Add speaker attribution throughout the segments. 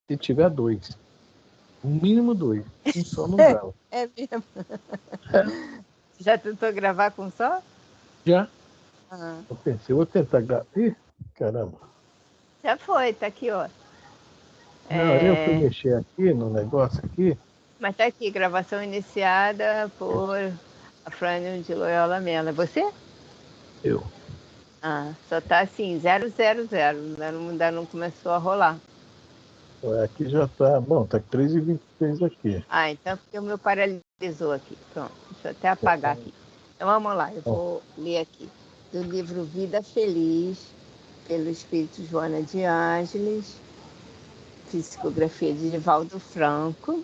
Speaker 1: Se tiver dois. No mínimo dois. Um só não dá.
Speaker 2: É mesmo? Já tentou gravar com só?
Speaker 1: Já. Eu pensei, vou tentar gravar. Ih, caramba.
Speaker 2: Já foi, tá aqui, ó.
Speaker 1: Não, eu fui mexer aqui no negócio aqui.
Speaker 2: Mas tá aqui, gravação iniciada por Afrânio de Loyola Mello. É você?
Speaker 1: Eu.
Speaker 2: Só tá assim, 000. Ainda não começou a rolar.
Speaker 1: Aqui já tá. Bom, tá 3h23 aqui.
Speaker 2: Então porque o meu paralisou aqui. Pronto, deixa eu até apagar aqui. Então vamos lá, eu vou ler aqui. Do livro Vida Feliz, pelo Espírito Joana de Ângeles, psicografia de Divaldo Franco.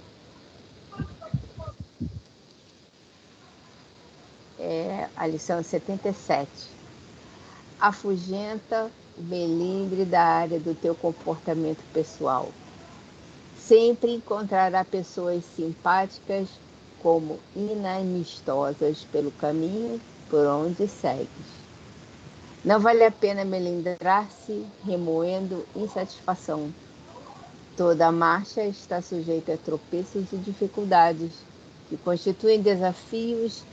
Speaker 2: A lição 77. Afugenta o melindre da área do teu comportamento pessoal. Sempre encontrará pessoas simpáticas como inamistosas pelo caminho por onde segues. Não vale a pena melindrar-se remoendo insatisfação. Toda marcha está sujeita a tropeços e dificuldades, que constituem desafios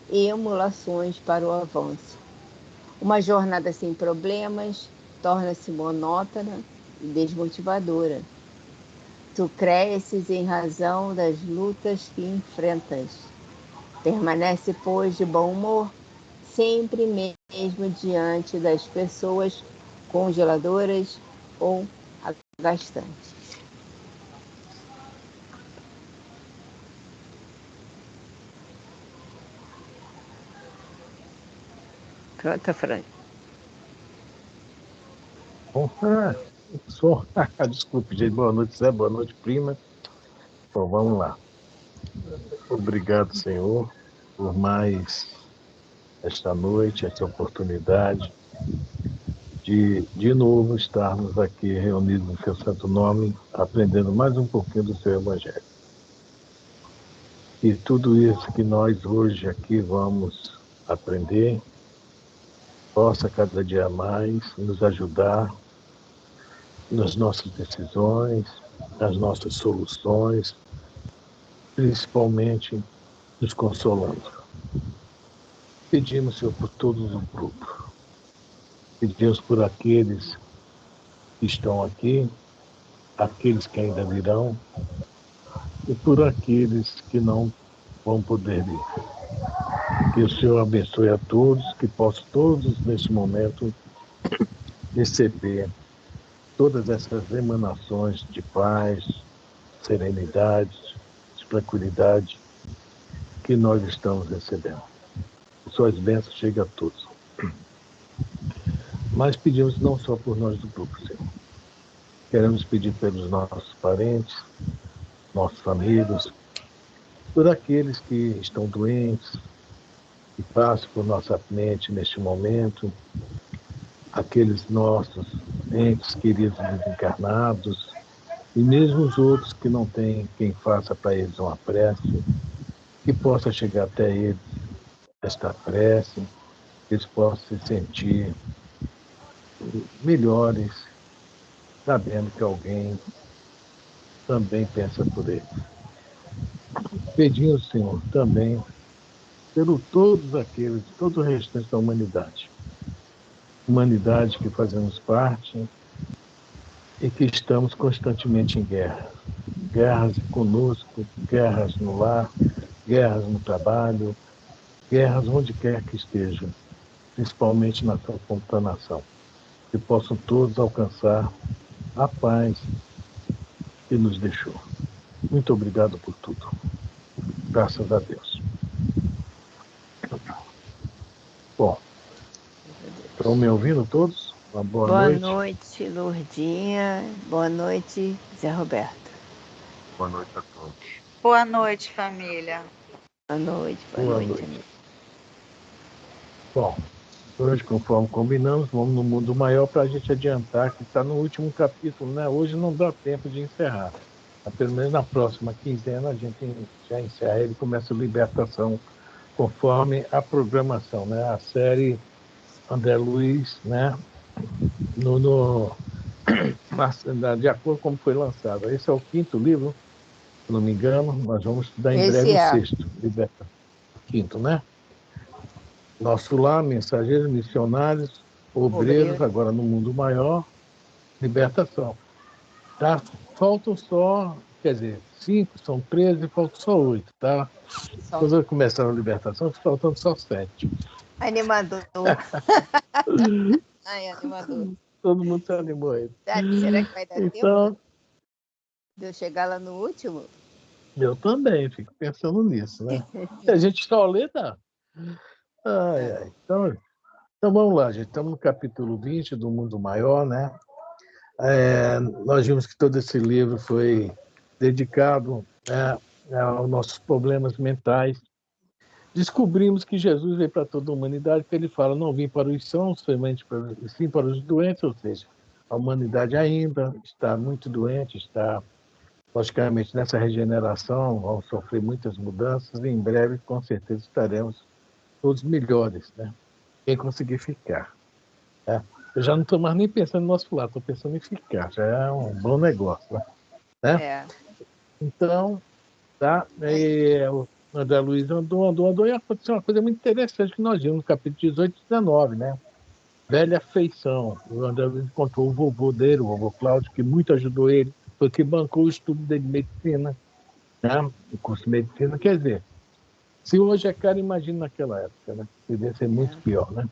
Speaker 2: e emulações para o avanço. Uma jornada sem problemas torna-se monótona e desmotivadora. Tu cresces em razão das lutas que enfrentas. Permanece, pois, de bom humor, sempre mesmo diante das pessoas congeladoras ou agastantes. Pronto, Fran.
Speaker 1: Bom, desculpe, gente. Boa noite, Zé. Boa noite, prima. Bom, vamos lá. Obrigado, Senhor, por mais esta noite, esta oportunidade de novo estarmos aqui reunidos no seu santo nome, aprendendo mais um pouquinho do seu Evangelho. E tudo isso que nós hoje aqui vamos aprender, possa cada dia mais nos ajudar nas nossas decisões, nas nossas soluções, principalmente nos consolando. Pedimos, Senhor, por todos o grupo. Pedimos por aqueles que estão aqui, aqueles que ainda virão, e por aqueles que não vão poder vir. Que o Senhor abençoe a todos, que possam todos, nesse momento, receber todas essas emanações de paz, serenidade, de tranquilidade que nós estamos recebendo. Que suas bênçãos cheguem a todos. Mas pedimos não só por nós do grupo, Senhor. Queremos pedir pelos nossos parentes, nossos amigos, por aqueles que estão doentes, que passam por nossa mente neste momento, aqueles nossos entes queridos desencarnados, e mesmo os outros que não têm quem faça para eles uma prece, que possa chegar até eles esta prece, que eles possam se sentir melhores, sabendo que alguém também pensa por eles. Pedimos, Senhor, também pelo todos aqueles, todo o restante da humanidade. Humanidade que fazemos parte e que estamos constantemente em guerra. Guerras conosco, guerras no lar, guerras no trabalho, guerras onde quer que estejam, principalmente na sua nação. Que possam todos alcançar a paz que nos deixou. Muito obrigado por tudo. Graças a Deus. Bom, estão me ouvindo todos? Uma boa noite.
Speaker 2: Boa noite, Lourdinha. Boa noite, Zé Roberto.
Speaker 1: Boa noite a todos.
Speaker 3: Boa noite, família.
Speaker 2: Boa noite, amigo.
Speaker 1: Bom, hoje, conforme combinamos, vamos no mundo maior para a gente adiantar, que está no último capítulo, né? Hoje não dá tempo de encerrar. Pelo menos na próxima quinzena a gente já encerra ele e começa a libertação conforme a programação, né? A série André Luiz, né? mas, de acordo com como foi lançado. Esse é o 5º livro, se não me engano, nós vamos estudar em breve o 6º, Libertação. 5º, né? Nosso Lar, Mensageiros, Missionários, Obreiros, agora no Mundo Maior, Libertação. Tá? Faltam só, quer dizer, 5, são 13, faltam só 8, tá? Quando começaram a libertação, faltando só 7.
Speaker 2: Animador. Ai, animador.
Speaker 1: Todo mundo se animou aí.
Speaker 2: Será que vai dar tempo de eu chegar lá no último?
Speaker 1: Eu também, fico pensando nisso, né? Se a gente só lê, dá. Então vamos lá, gente. Estamos no capítulo 20 do Mundo Maior, né? Nós vimos que todo esse livro foi dedicado, né, aos nossos problemas mentais. Descobrimos que Jesus veio para toda a humanidade, porque ele fala, não vim para os sãos, sim para os doentes, ou seja, a humanidade ainda está muito doente, está, logicamente, nessa regeneração, vamos sofrer muitas mudanças, e em breve, com certeza, estaremos todos melhores, né? Quem conseguir ficar. Né? Eu já não estou mais nem pensando no nosso lado, estou pensando em ficar, já é um bom negócio. Né? Então, tá? O André Luiz andou, e aconteceu uma coisa muito interessante que nós vimos no capítulo 18 e 19, né? Velha afeição. O André Luiz encontrou o vovô dele, o vovô Cláudio, que muito ajudou ele, foi que bancou o estudo dele de medicina, né? O curso de medicina. Quer dizer, se hoje é caro, imagina naquela época, né? Devia ser muito pior, né?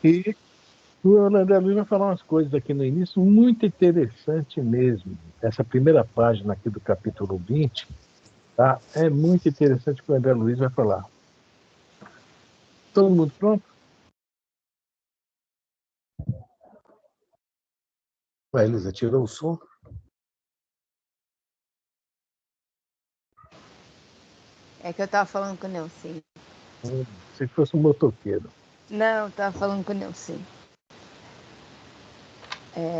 Speaker 1: E o André Luiz vai falar umas coisas aqui no início muito interessante mesmo. Essa primeira página aqui do capítulo 20, tá? É muito interessante o que o André Luiz vai falar. Todo mundo pronto? Vai, Elisa, tirou o som?
Speaker 2: É que eu estava falando com o Nelson.
Speaker 1: Se fosse um motoqueiro.
Speaker 2: Não, eu estava falando com o Nelson.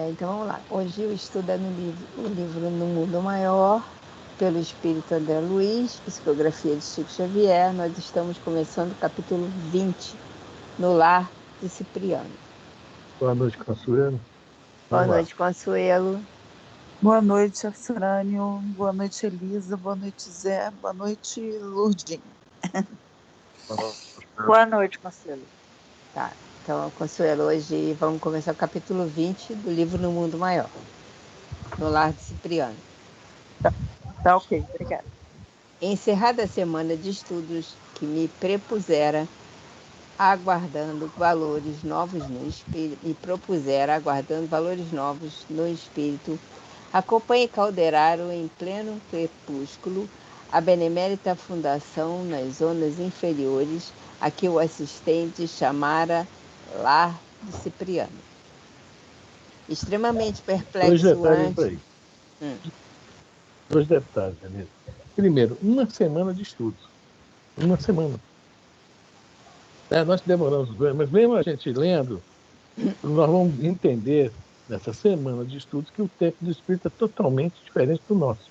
Speaker 2: Então vamos lá. Hoje eu estudo o livro No Mundo Maior, pelo Espírito André Luiz, psicografia de Chico Xavier. Nós estamos começando o capítulo 20, No Lar de Cipriano.
Speaker 1: Boa noite, Consuelo.
Speaker 2: Boa noite, Consuelo.
Speaker 3: Boa noite, Afrânio. Boa noite, Elisa. Boa noite, Zé. Boa noite, Lourdinho. Boa noite, Consuelo.
Speaker 2: Tá, então, Consuelo, hoje vamos começar o capítulo 20 do livro No Mundo Maior, No Lar de Cipriano.
Speaker 3: Tá ok, obrigada.
Speaker 2: Encerrada a semana de estudos que me prepusera aguardando valores novos no espírito, acompanhe Calderaro em pleno crepúsculo, a benemérita fundação nas zonas inferiores, a que o assistente chamara Lar de Cipriano. Extremamente perplexo
Speaker 1: Dois detalhes, Elisa. Primeiro, uma semana de estudos. Uma semana. Nós demoramos 2, mas mesmo a gente lendo, nós vamos entender nessa semana de estudos que o tempo do espírito é totalmente diferente do nosso.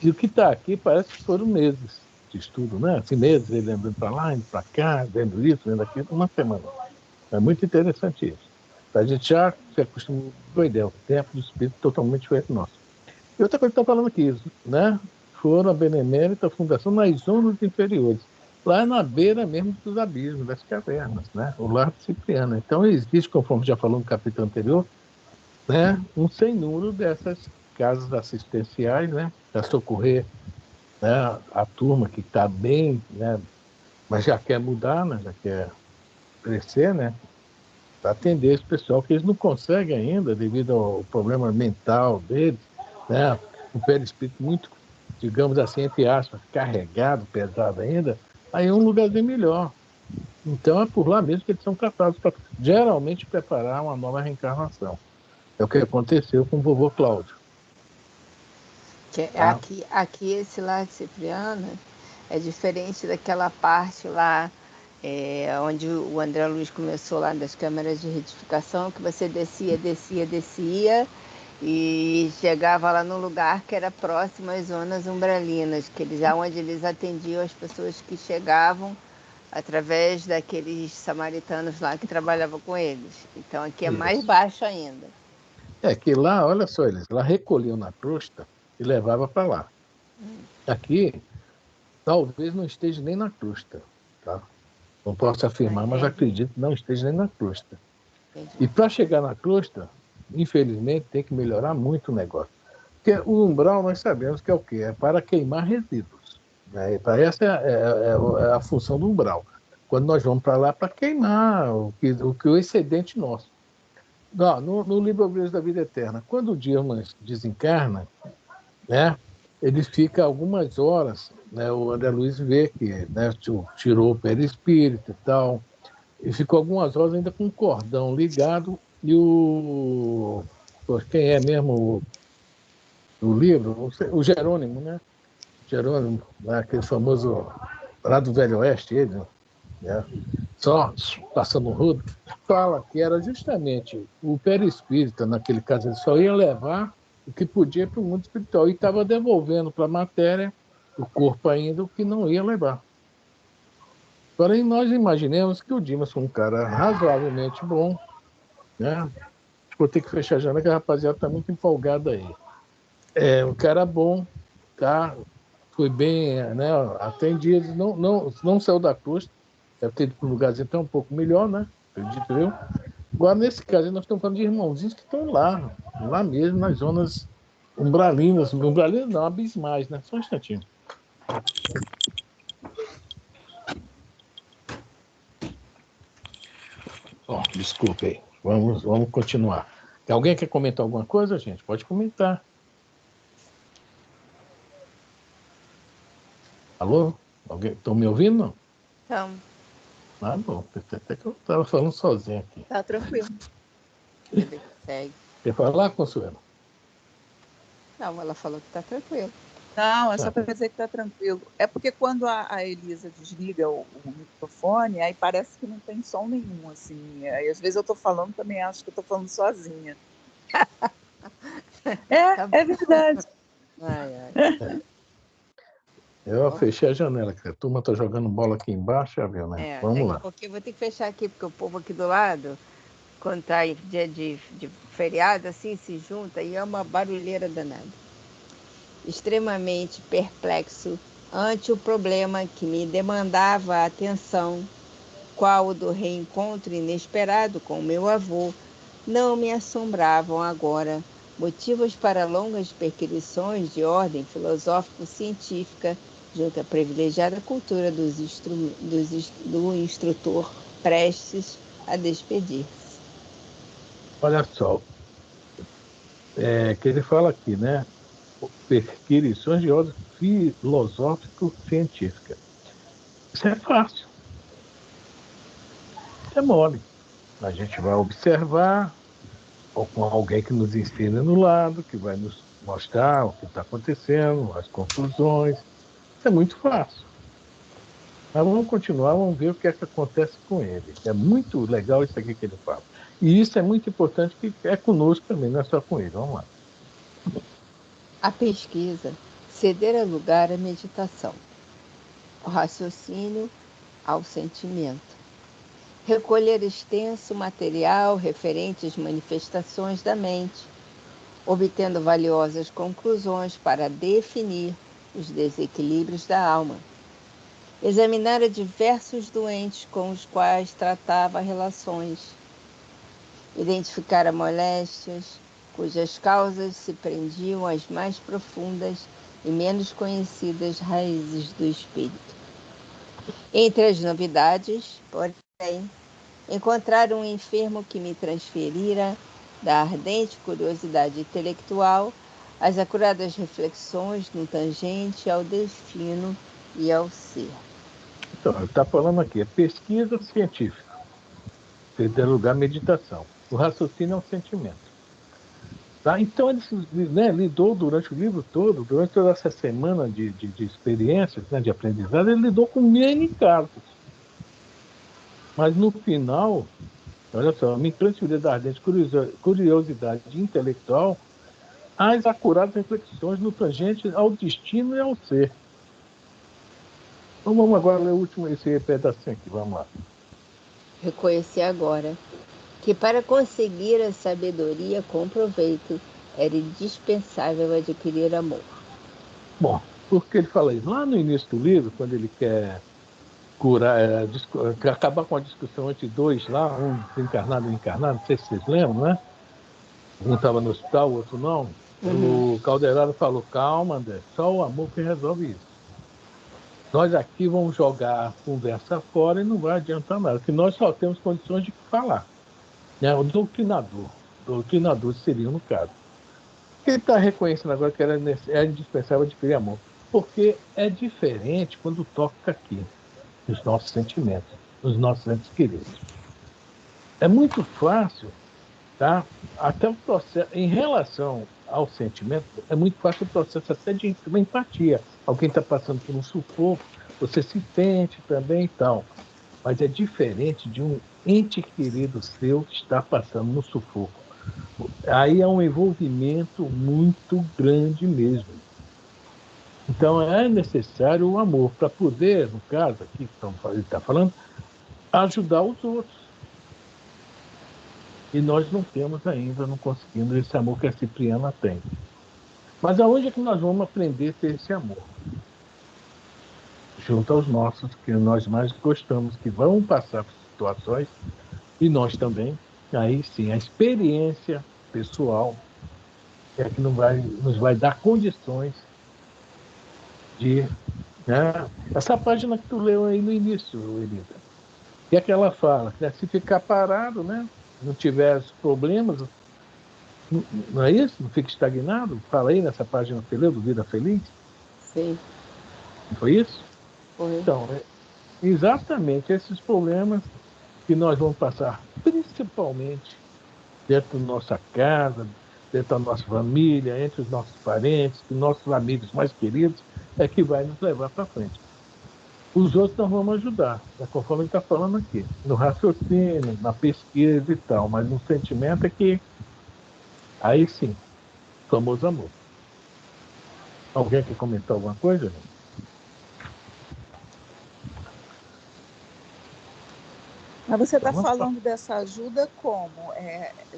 Speaker 1: E o que está aqui parece que foram meses de estudo, né? Assim, meses, ele andando para lá, indo para cá, vendo isso, vendo aquilo, uma semana. É muito interessante isso. A gente já se acostumou com a ideia, o tempo do espírito é totalmente diferente do nosso. E outra coisa que está falando aqui, né? Foram a benemérita fundação nas zonas inferiores, lá na beira mesmo dos abismos, das cavernas, né? O Lar de Cipriano. Então existe, conforme já falou no capítulo anterior, né, um sem número dessas casas assistenciais, né, para socorrer, né, a turma que está bem, né, mas já quer mudar, né, já quer crescer, né, para atender esse pessoal que eles não conseguem ainda devido ao problema mental deles, né, um perispírito muito, digamos assim, entre aspas, carregado, pesado ainda, aí é um lugarzinho melhor. Então é por lá mesmo que eles são tratados para geralmente preparar uma nova reencarnação. É o que aconteceu com o vovô Cláudio.
Speaker 2: Aqui esse Lar de Cipriano é diferente daquela parte lá onde o André Luiz começou lá das câmeras de retificação, que você descia e chegava lá num lugar que era próximo às zonas umbralinas, onde eles atendiam as pessoas que chegavam através daqueles samaritanos lá que trabalhavam com eles. Então aqui é mais baixo ainda.
Speaker 1: É que lá, olha só, eles lá recolhiam na crosta e levava para lá. Aqui, talvez não esteja nem na crosta, tá? Não posso afirmar, mas
Speaker 2: Entendi.
Speaker 1: acredito que não esteja nem na crosta.
Speaker 2: Entendi.
Speaker 1: E para chegar na crosta, infelizmente, tem que melhorar muito o negócio. Porque o umbral, nós sabemos que é o quê? É para queimar resíduos. Né? Essa é a função do umbral. Quando nós vamos para lá, para queimar o excedente nosso. Não, no livro Obreiros da Vida Eterna, quando o Dimas desencarna, né, ele fica algumas horas, né, o André Luiz vê que, né, tirou o perispírito e tal, e ficou algumas horas ainda com o cordão ligado, e pô, quem é mesmo o livro? O Jerônimo, né? Jerônimo, né, aquele famoso lá do Velho Oeste, ele, né? Só passando o rodo, fala que era justamente o perispírito, naquele caso, ele só ia levar o que podia para o mundo espiritual e estava devolvendo para a matéria, o corpo ainda, o que não ia levar. Porém, nós imaginemos que o Dimas foi um cara razoavelmente bom, né? Vou ter que fechar a janela, que a rapaziada está muito empolgada aí. É um cara bom, tá? Foi bem, né, atendido, não saiu da crosta, deve ter ido para um lugarzinho até um pouco melhor, né? Acredito eu. Agora, nesse caso, nós estamos falando de irmãozinhos que estão lá mesmo, nas zonas umbralinas não, abismais, né? Só um instantinho. Bom, desculpe aí. Vamos continuar. Alguém quer comentar alguma coisa, gente? Pode comentar. Alô? Alguém? Estão me ouvindo? Não?
Speaker 2: Então,
Speaker 1: Ah, bom. Pensei até que eu estava falando sozinho aqui.
Speaker 3: Tá tranquilo.
Speaker 2: vida que segue.
Speaker 1: Quer falar, Consuelo?
Speaker 2: Não, ela falou que está tranquilo.
Speaker 3: Não, é só
Speaker 1: Tá.
Speaker 3: para dizer que tá tranquilo. É porque quando a Elisa desliga o microfone, aí parece que não tem som nenhum, assim. Aí às vezes eu tô falando, também acho que eu tô falando sozinha.
Speaker 2: Tá bom.
Speaker 3: É verdade.
Speaker 2: Ai, ai.
Speaker 1: Eu fechei a janela, que a turma está jogando bola aqui embaixo, já viu, né? Vamos
Speaker 2: Daqui a
Speaker 1: lá.
Speaker 2: pouquinho eu vou ter que fechar aqui, porque o povo aqui do lado, quando tá em dia de feriado, assim, se junta e é uma barulheira danada. Extremamente perplexo ante o problema que me demandava a atenção, qual o do reencontro inesperado com meu avô, não me assombravam agora motivos para longas perquisições de ordem filosófico-científica junto à privilegiada cultura do instrutor prestes a despedir-se.
Speaker 1: Olha só, que ele fala aqui, né? Perquisições de ordem filosófico-científica. Isso é fácil, é mole. A gente vai observar, ou com alguém que nos ensina no lado, que vai nos mostrar o que está acontecendo, as conclusões. Isso é muito fácil. Mas vamos continuar, vamos ver o que é que acontece com ele. É muito legal isso aqui que ele fala. E isso é muito importante, que é conosco também, não é só com ele. Vamos lá.
Speaker 2: A pesquisa ceder lugar à meditação, o raciocínio ao sentimento. Recolher extenso material referente às manifestações da mente, obtendo valiosas conclusões para definir os desequilíbrios da alma. Examinara diversos doentes com os quais tratava relações. Identificara moléstias cujas causas se prendiam às mais profundas e menos conhecidas raízes do espírito. Entre as novidades, porém, encontrar um enfermo que me transferira da ardente curiosidade intelectual às acuradas reflexões no tangente ao destino e ao ser.
Speaker 1: Então, ele está falando aqui, é pesquisa científica, ter lugar à meditação. O raciocínio é um sentimento. Tá? Então, ele, né, lidou durante o livro todo, durante toda essa semana de experiências, né, de aprendizado, ele lidou com N casos. Mas no final, olha só, me transferiu da ardente curiosidade intelectual às acuradas reflexões no tangente ao destino e ao ser. Então vamos agora ler o último, esse pedacinho aqui, vamos lá.
Speaker 2: Reconheci agora que para conseguir a sabedoria com proveito era indispensável adquirir amor.
Speaker 1: Bom, por que ele fala isso? Lá no início do livro, quando ele quer curar, acabar com a discussão entre dois lá, um desencarnado e um encarnado, não sei se vocês lembram, né? Um estava no hospital, o outro não. O Calderaro falou, calma, André, só o amor que resolve isso. Nós aqui vamos jogar a conversa fora e não vai adiantar nada, porque nós só temos condições de falar. Né? O doutrinador seria no caso. Ele está reconhecendo agora que é indispensável adquirir amor, porque é diferente quando toca aqui, nos nossos sentimentos, nos nossos entes queridos. É muito fácil, tá? Até o processo, em relação ao sentimento, é muito fácil o processo até de uma empatia. Alguém está passando por um sufoco, você se sente também e tal. Mas é diferente de um ente querido seu que está passando no sufoco. Aí é um envolvimento muito grande mesmo. Então é necessário o amor para poder, no caso aqui que ele está falando, ajudar os outros. E nós não temos ainda, não conseguimos esse amor que a Cipriana tem. Mas aonde é que nós vamos aprender a ter esse amor? Junto aos nossos, que nós mais gostamos, que vão passar por situações, e nós também. Aí sim, a experiência pessoal é que nos vai dar condições de... Né? Essa página que tu leu aí no início, Elida, que é que ela fala? Que se ficar parado, né? Não tiver problemas, não é isso? Não fica estagnado? Fala aí nessa página que você leu, do Vida Feliz?
Speaker 2: Sim.
Speaker 1: Não foi isso?
Speaker 2: Foi.
Speaker 1: Então, exatamente esses problemas que nós vamos passar, principalmente dentro da nossa casa, dentro da nossa família, entre os nossos parentes, os nossos amigos mais queridos, é que vai nos levar para frente. Os outros nós vamos ajudar, conforme ele está falando aqui, no raciocínio, na pesquisa e tal, mas no sentimento é que, aí sim, famoso amor. Alguém quer comentar alguma coisa?
Speaker 3: Mas você está falando dessa ajuda como?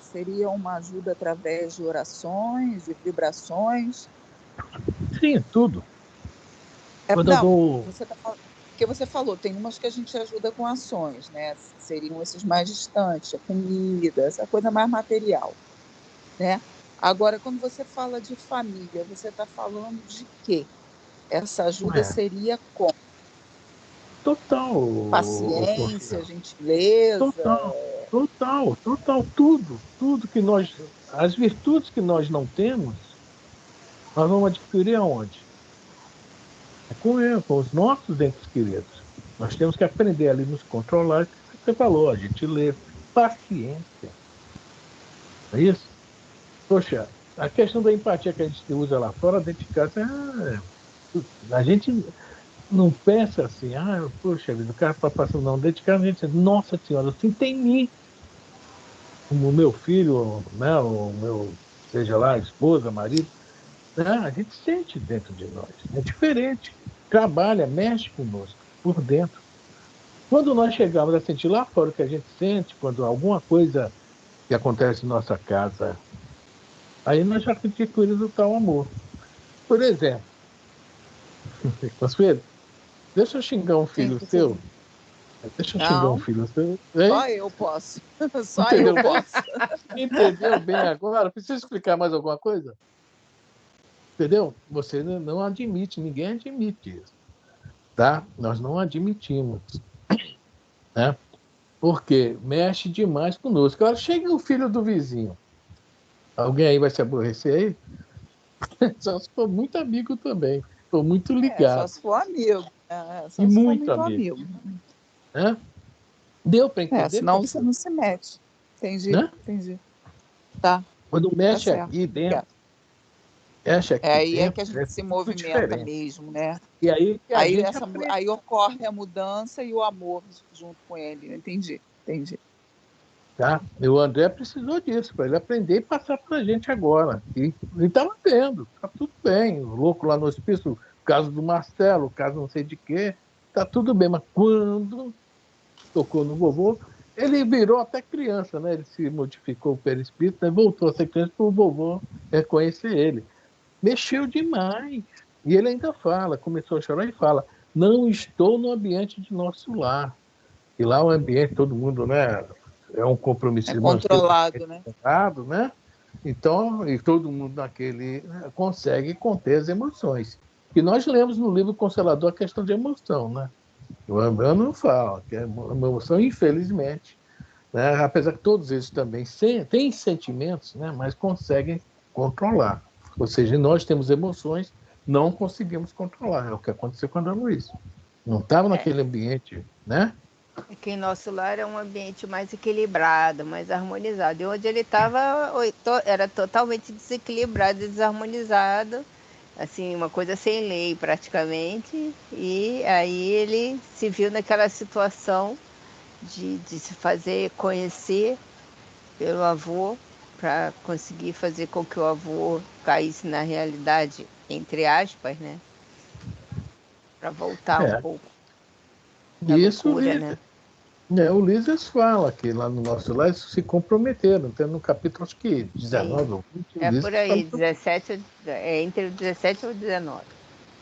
Speaker 3: Seria uma ajuda através de orações, de vibrações?
Speaker 1: Sim, tudo.
Speaker 3: Você tá falando, porque você falou, tem umas que a gente ajuda com ações, né? Seriam esses mais distantes, a comida, essa coisa mais material, né? Agora, quando você fala de família, você está falando de quê? Essa ajuda seria como?
Speaker 1: Total.
Speaker 3: Paciência, gentileza.
Speaker 1: Total. Tudo que nós. As virtudes que nós não temos, nós vamos adquirir aonde? É com os nossos entes queridos. Nós temos que aprender ali nos controlar, que você falou, a gentileza, paciência. É isso? Poxa, a questão da empatia que a gente usa lá fora, dentro de casa, a gente não pensa assim, poxa vida, o cara está passando não. Dentro de casa a gente diz, nossa senhora, assim tem mim. O meu filho, né, o meu, seja lá, esposa, marido, né, a gente sente dentro de nós. É diferente. Trabalha, mexe conosco, por dentro. Quando nós chegamos a sentir lá fora o que a gente sente, quando alguma coisa que acontece em nossa casa, aí nós já adquirimos o tal amor. Por exemplo, Consuelo, deixa eu xingar um filho seu. Deixa eu xingar um filho seu. Hein?
Speaker 3: Só eu posso. Só eu posso.
Speaker 1: Entendeu bem agora? Precisa explicar mais alguma coisa? Entendeu? Você não admite, ninguém admite isso. Tá? Nós não admitimos. Né? Porque mexe demais conosco. Agora chega o filho do vizinho. Alguém aí vai se aborrecer aí? Só se for muito amigo também. Estou muito ligado.
Speaker 3: Só se for amigo. Só
Speaker 1: e
Speaker 3: se
Speaker 1: muito
Speaker 3: for
Speaker 1: amigo. Né? Deu para entender?
Speaker 3: Senão você não se mete. Entendi,
Speaker 1: né?
Speaker 3: Entendi. Tá.
Speaker 1: Quando mexe aqui dentro, mexe aqui
Speaker 3: aí
Speaker 1: dentro,
Speaker 3: é que a gente se movimenta mesmo, né?
Speaker 1: E aí,
Speaker 3: aí ocorre a mudança e o amor junto com ele. Entendi.
Speaker 1: Tá? E o André precisou disso, para ele aprender e passar para a gente agora. E estava vendo, está tudo bem. O louco lá no hospício, o caso do Marcelo, o caso não sei de quê, está tudo bem. Mas quando tocou no vovô, ele virou até criança, né? Ele se modificou o perispírito, né? Voltou a ser criança para o vovô reconhecer ele. Mexeu demais. E ele ainda fala, começou a chorar e fala: não estou no ambiente de nosso lar. E lá o ambiente, todo mundo, né? É um compromisso
Speaker 3: É
Speaker 1: de manter o
Speaker 3: controlado, né?
Speaker 1: ambiente, né? Então, e todo mundo naquele consegue conter as emoções. E nós lemos no livro Consolador a questão de emoção, né? O Emmanuel fala que a emoção, infelizmente, né? Apesar que todos eles também têm sentimentos, né? Mas conseguem controlar. Ou seja, nós temos emoções, não conseguimos controlar. É o que aconteceu com a Ana Luísa. Não estava
Speaker 2: É.
Speaker 1: naquele ambiente, né?
Speaker 2: Aqui em nosso lar é um ambiente mais equilibrado, mais harmonizado. E onde ele estava era totalmente desequilibrado e desarmonizado, assim, uma coisa sem lei praticamente. E aí ele se viu naquela situação de se fazer conhecer pelo avô, para conseguir fazer com que o avô caísse na realidade, entre aspas, né? Para voltar um
Speaker 1: É.
Speaker 2: pouco da
Speaker 1: E isso,
Speaker 2: loucura, né?
Speaker 1: o Lísias fala que lá no nosso lar eles se comprometeram. Tem no capítulo, acho que 19
Speaker 2: Sim.
Speaker 1: ou 20, o
Speaker 2: É por
Speaker 1: Lísias fala.
Speaker 2: aí, 17, é entre o 17 e o 19.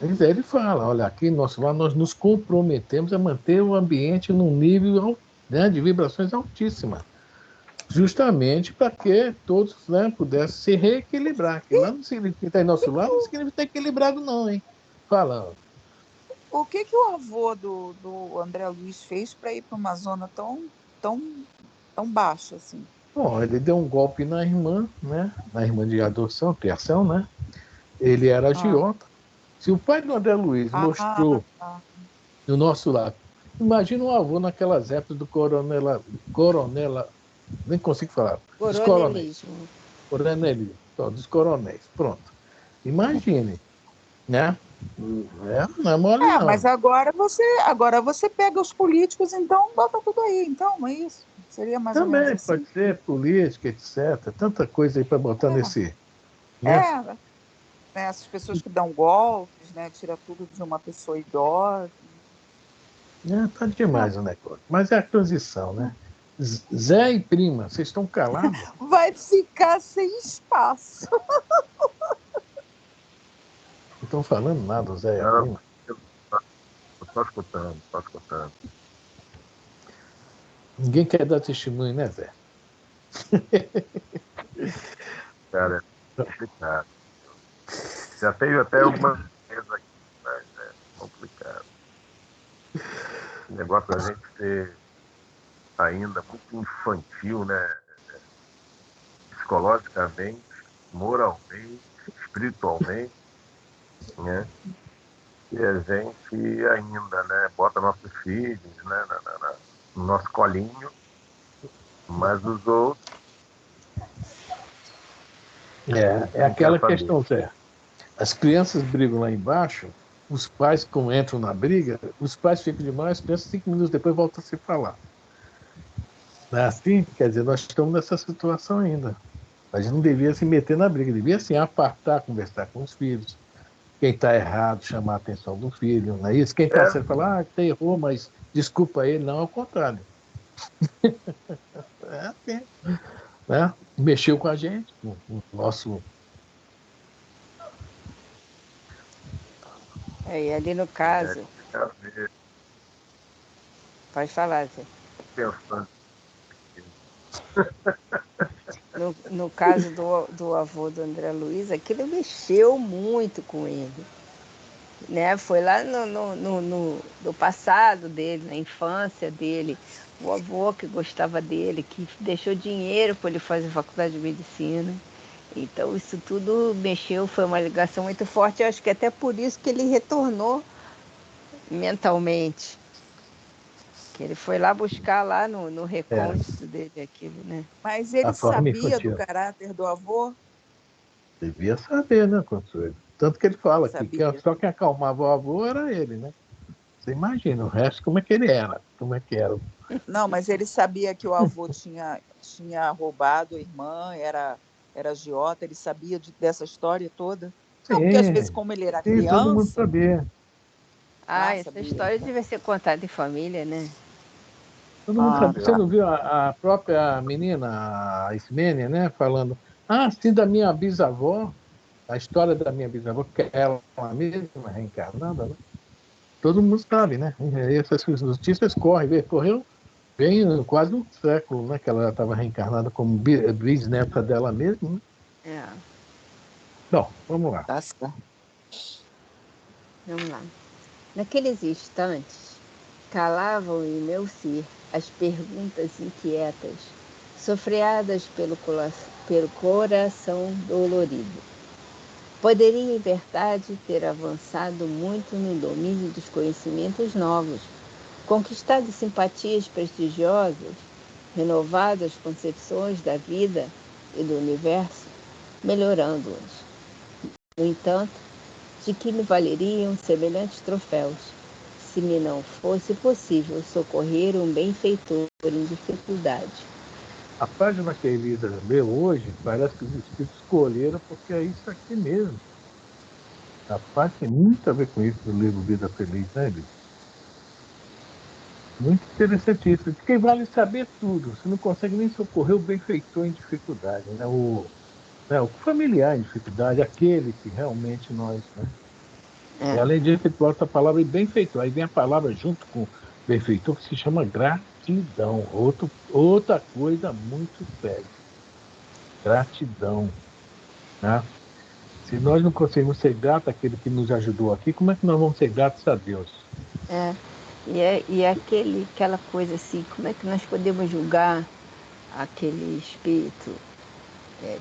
Speaker 1: Ele fala: olha, aqui no nosso lar nós nos comprometemos a manter o ambiente num nível, né, de vibrações altíssimas. Justamente para que todos, né, pudessem se reequilibrar. Que lá não significa que está em nosso lar, não significa estar equilibrado, não, hein? Fala.
Speaker 3: O que que o avô do André Luiz fez para ir para uma zona tão, tão baixa assim?
Speaker 1: Bom, ele deu um golpe na irmã, né? Na irmã de adoção, criação, né? Ele era
Speaker 3: Ah,
Speaker 1: agiota. Se o pai do André Luiz
Speaker 3: ah,
Speaker 1: mostrou
Speaker 3: tá.
Speaker 1: no nosso lar, imagina um avô naquelas épocas do coronela, nem consigo falar, dos coronéis,
Speaker 2: Coronelismo.
Speaker 1: coronelismo, dos coronéis, pronto. Imagine, né? Não é mole,
Speaker 3: Mas
Speaker 1: não.
Speaker 3: agora você pega os políticos, então bota tudo aí. Então, é isso. Seria mais ou menos
Speaker 1: Também
Speaker 3: assim.
Speaker 1: pode ser política, etc. Tanta coisa aí para botar nesse, né?
Speaker 3: É, né? Essas pessoas que dão golpes, né? Tira tudo de uma pessoa idosa.
Speaker 1: Tá demais o negócio. Mas é a transição, né? Zé e prima, vocês estão calados?
Speaker 3: Vai ficar sem espaço.
Speaker 1: Não estão falando nada, o Zé e a
Speaker 4: Não,
Speaker 1: prima?
Speaker 4: eu estou escutando, estou escutando.
Speaker 1: Ninguém quer dar testemunho, né, Zé?
Speaker 4: Cara, é complicado. Já tenho até algumas coisas aqui, mas é complicado. O negócio da gente ser ainda muito infantil, né? Psicologicamente, moralmente, espiritualmente, né? E a gente ainda, né, bota nossos filhos, né, no nosso colinho, mas os outros
Speaker 1: É
Speaker 4: não querem
Speaker 1: aquela
Speaker 4: saber.
Speaker 1: questão, Zé. As crianças brigam lá embaixo, os pais, como entram na briga, os pais ficam demais, as crianças 5 minutos depois voltam a se falar. Não é assim? Quer dizer, nós estamos nessa situação ainda. A gente não devia se meter na briga, devia assim, apartar, conversar com os filhos. Quem está errado, chamar a atenção do filho, não é isso? Quem está
Speaker 4: É,
Speaker 1: certo, falar, você errou, mas desculpa ele. Não, ao contrário. É assim, né? Mexeu com a gente, o nosso.
Speaker 2: E ali no
Speaker 4: é
Speaker 2: caso,
Speaker 4: complicado ver,
Speaker 2: pode falar, Zé.
Speaker 4: pensando.
Speaker 2: No caso do avô do André Luiz, aquilo mexeu muito com ele. Né? Foi lá no passado dele, na infância dele, o avô que gostava dele, que deixou dinheiro para ele fazer faculdade de medicina. Então isso tudo mexeu, foi uma ligação muito forte. Eu acho que até por isso que ele retornou mentalmente. Que ele foi lá buscar lá no
Speaker 1: É,
Speaker 2: recôndito dele aquilo, né?
Speaker 3: Mas
Speaker 1: a
Speaker 3: ele
Speaker 1: forma
Speaker 3: sabia do
Speaker 1: infantil.
Speaker 3: caráter do avô?
Speaker 1: Devia saber, né, Consuelo? Tanto que ele fala que
Speaker 3: Sabia.
Speaker 1: só quem acalmava o avô era ele, né? Você imagina o resto, como é que ele era, como é que era.
Speaker 3: Não, mas ele sabia que o avô tinha roubado a irmã, era agiota, ele sabia dessa história toda? Não, porque às vezes,
Speaker 1: Sim,
Speaker 3: como ele era
Speaker 1: sim, todo mundo
Speaker 3: criança,
Speaker 1: sabia.
Speaker 2: Ah, essa
Speaker 3: sabia.
Speaker 2: história devia ser contada em família, né?
Speaker 1: Todo mundo sabe. Você não viu a própria menina, a Ismênia, né, falando, sim, da minha bisavó, a história da minha bisavó, que é ela mesma reencarnada, né? Todo mundo sabe, né? Essas notícias correu bem quase um século, né, que ela estava reencarnada como bisneta dela mesma, né?
Speaker 2: É,
Speaker 1: Bom, vamos lá.
Speaker 3: Tá certo.
Speaker 2: vamos lá. Naqueles instantes, calavam em meu ser as perguntas inquietas, sofreadas pelo coração dolorido. Poderia, em verdade, ter avançado muito no domínio dos conhecimentos novos, conquistado simpatias prestigiosas, renovado as concepções da vida e do universo, melhorando-as. No entanto, de que me valeriam semelhantes troféus, se me não fosse possível socorrer um benfeitor em dificuldade?
Speaker 1: A página que a Elisa leu hoje parece que os espíritos escolheram porque é isso aqui mesmo. A parte tem muito a ver com isso do livro Vida Feliz, né, Elisa? Muito interessante isso. De quem vale saber tudo. Você não consegue nem socorrer o benfeitor em dificuldade, né? O familiar em dificuldade, aquele que realmente nós, né? E
Speaker 2: É,
Speaker 1: além disso, ele bota a palavra benfeitor. Aí vem a palavra junto com benfeitor que se chama gratidão. Outra coisa muito séria. Gratidão, né? Se nós não conseguimos ser gratos àquele que nos ajudou aqui, como é que nós vamos ser gratos a Deus?
Speaker 2: é. E é aquela coisa assim, como é que nós podemos julgar aquele espírito?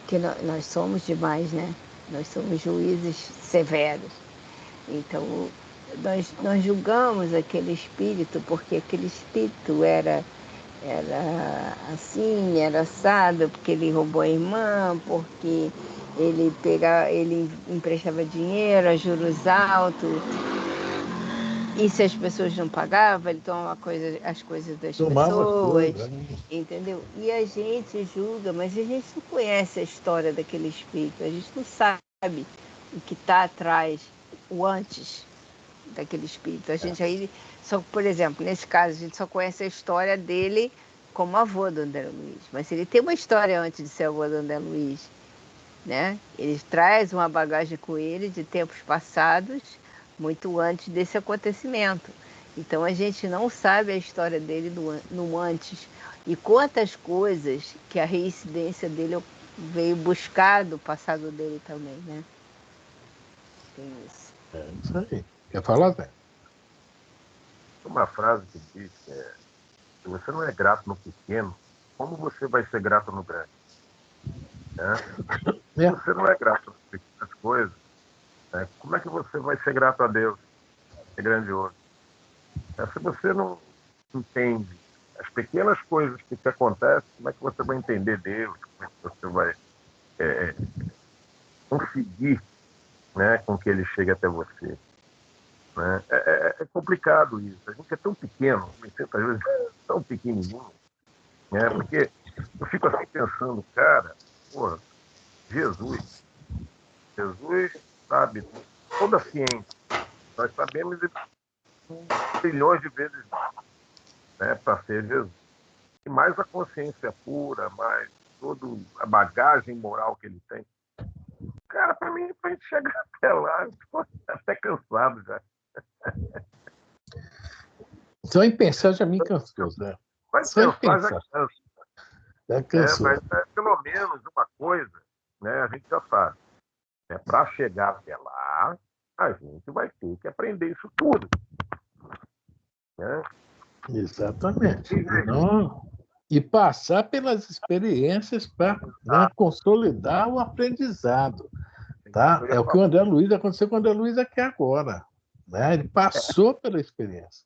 Speaker 2: Que nós somos demais, né? Nós somos juízes severos. Então, nós julgamos aquele espírito porque aquele espírito era assim, era assado, porque ele roubou a irmã, porque ele emprestava dinheiro a juros altos, e se as pessoas não pagavam, ele tomava as coisas das
Speaker 1: Tomava as
Speaker 2: pessoas,
Speaker 1: coisas, né?
Speaker 2: entendeu? E a gente julga, mas a gente não conhece a história daquele espírito, a gente não sabe o que está atrás, o antes daquele espírito. A gente aí, só, por exemplo, nesse caso, a gente só conhece a história dele como avô do André Luiz. Mas se ele tem uma história antes de ser avô do André Luiz, né? Ele traz uma bagagem com ele de tempos passados, muito antes desse acontecimento. Então a gente não sabe a história dele no antes. E quantas coisas que a reincidência dele veio buscar do passado dele também, né? Tem isso.
Speaker 1: É isso aí. Quer falar, Zé?
Speaker 4: Uma frase que diz que se você não é grato no pequeno, como você vai ser grato no grande? Né? Se
Speaker 1: É,
Speaker 4: você não é grato nas pequenas coisas, né, como é que você vai ser grato a Deus, que é grandioso? Se você não entende as pequenas coisas que te acontecem, como é que você vai entender Deus? Como é que você vai é, conseguir, né, com que ele chegue até você? Né? É complicado isso. A gente é tão pequeno, me sinto às vezes tão pequenininho, né? Porque eu fico assim pensando, cara, pô, Jesus, Jesus sabe toda a ciência. Nós sabemos trilhões de vezes, né, para ser Jesus. E mais a consciência pura, mais toda a bagagem moral que ele tem. Cara, para mim, para a gente chegar até lá, eu tô até cansado já.
Speaker 1: só em pensar já me cansou, Zé.
Speaker 4: Vai
Speaker 1: Só em
Speaker 4: pensar, já
Speaker 1: pensar,
Speaker 4: cansa.
Speaker 1: já
Speaker 4: Né?
Speaker 1: cansou.
Speaker 4: Mas pelo menos uma coisa, né, a gente já sabe. Né? Para chegar até lá, a gente vai ter que aprender isso tudo. Né?
Speaker 1: Exatamente. E passar pelas experiências para, né, consolidar o aprendizado. Tá?
Speaker 4: Eu
Speaker 1: É
Speaker 4: ia
Speaker 1: o que o
Speaker 4: falar.
Speaker 1: André Luiz aconteceu com o André Luiz aqui agora. Né? Ele passou pela experiência.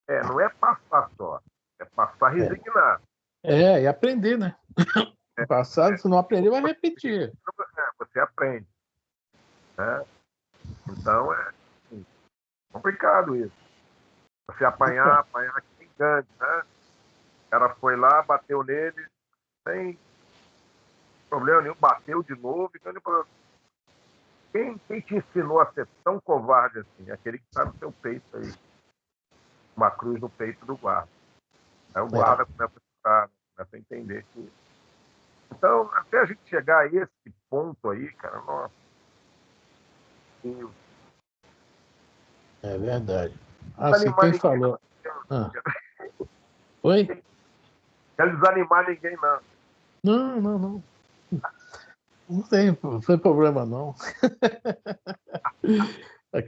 Speaker 4: Não é passar só, é passar resignado.
Speaker 1: E aprender, né? No passado, se não aprender, vai repetir.
Speaker 4: Você aprende. Né? Então assim, complicado isso. Você apanhar que nem Gandhi, né? O cara foi lá, bateu nele, sem problema nenhum, bateu de novo. Quem te ensinou a ser tão covarde assim? Aquele que está no seu peito aí, uma cruz no peito do guarda. Aí o guarda começa a entender que... Então, até a gente chegar a esse ponto aí, cara, nossa.
Speaker 1: É verdade.
Speaker 4: Não
Speaker 1: Assim,
Speaker 4: desanimar
Speaker 1: quem
Speaker 4: ninguém,
Speaker 1: falou... Oi?
Speaker 4: Não quer desanimar ninguém, não.
Speaker 1: Não, não, não. Não tem problema, não.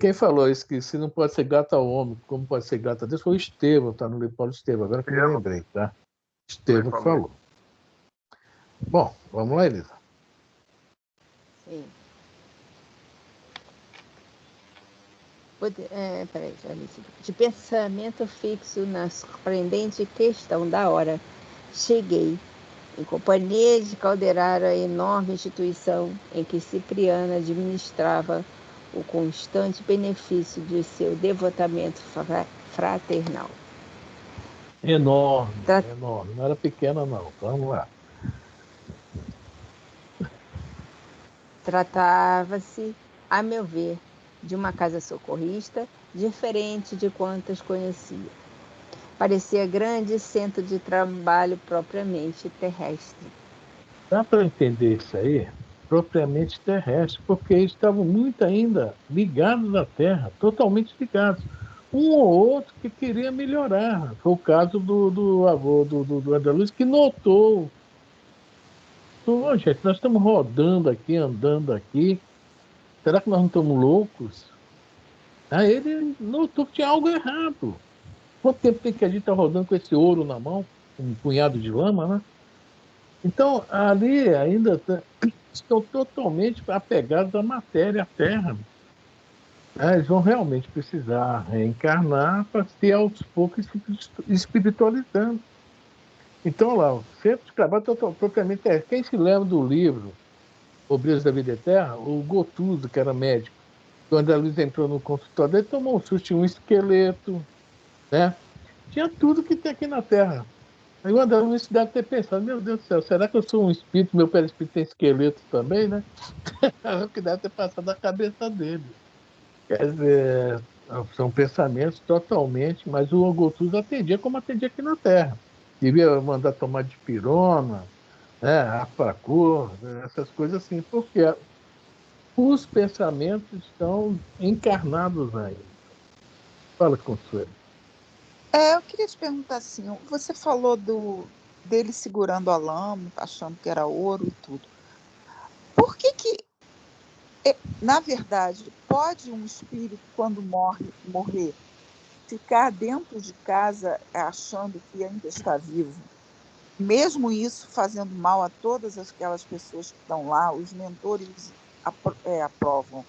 Speaker 1: Quem falou isso, que se não pode ser grato ao homem, como pode ser grato a Deus, foi o Estevão, tá no livro Paulo Estevão, agora que eu me lembrei, tá? Estevão que falou. Bom, vamos lá, Elisa.
Speaker 2: Sim. Peraí, de pensamento fixo na surpreendente questão da hora, cheguei, em companhia de Calderaro, a enorme instituição em que Cipriano administrava o constante benefício de seu devotamento fraternal.
Speaker 1: Enorme, enorme. Não era pequena, não. Vamos lá.
Speaker 2: Tratava-se, a meu ver, de uma casa socorrista diferente de quantas conhecia. Parecia grande centro de trabalho propriamente terrestre.
Speaker 1: Dá para entender isso aí? Propriamente terrestre, porque eles estavam muito ainda ligados à Terra, totalmente ligados. Um ou outro que queria melhorar. Foi o caso do avô do André Luiz, que notou. Pô, gente, nós estamos rodando aqui, andando aqui. Será que nós não estamos loucos? Aí ele notou que tinha algo errado. Quanto tempo tem que a gente está rodando com esse ouro na mão? Um punhado de lama, né? Então, ali ainda estão totalmente apegados à matéria, à terra. Eles vão realmente precisar reencarnar para ser aos poucos espiritualizando. Então, lá, o centro de trabalho propriamente é. Quem se lembra do livro Pobreza da Vida Eterna? O Gotuso, que era médico, quando a Luiz entrou no consultório, ele tomou um susto, tinha um esqueleto, né? Tinha tudo que tem aqui na Terra. Aí o André Luiz deve ter pensado, meu Deus do céu, será que eu sou um espírito, meu perispírito tem esqueleto também, né? É o que deve ter passado na cabeça dele. Quer dizer, são pensamentos totalmente, mas o Gotuso atendia como atendia aqui na Terra. Devia mandar tomar dipirona, né, Apracur, essas coisas assim, porque os pensamentos estão encarnados aí. Fala, Consuelo.
Speaker 3: Eu queria te perguntar assim, você falou dele segurando a lama, achando que era ouro e tudo. Por que na verdade, pode um espírito, quando morrer, ficar dentro de casa achando que ainda está vivo? Mesmo isso fazendo mal a todas aquelas pessoas que estão lá, os mentores aprovam,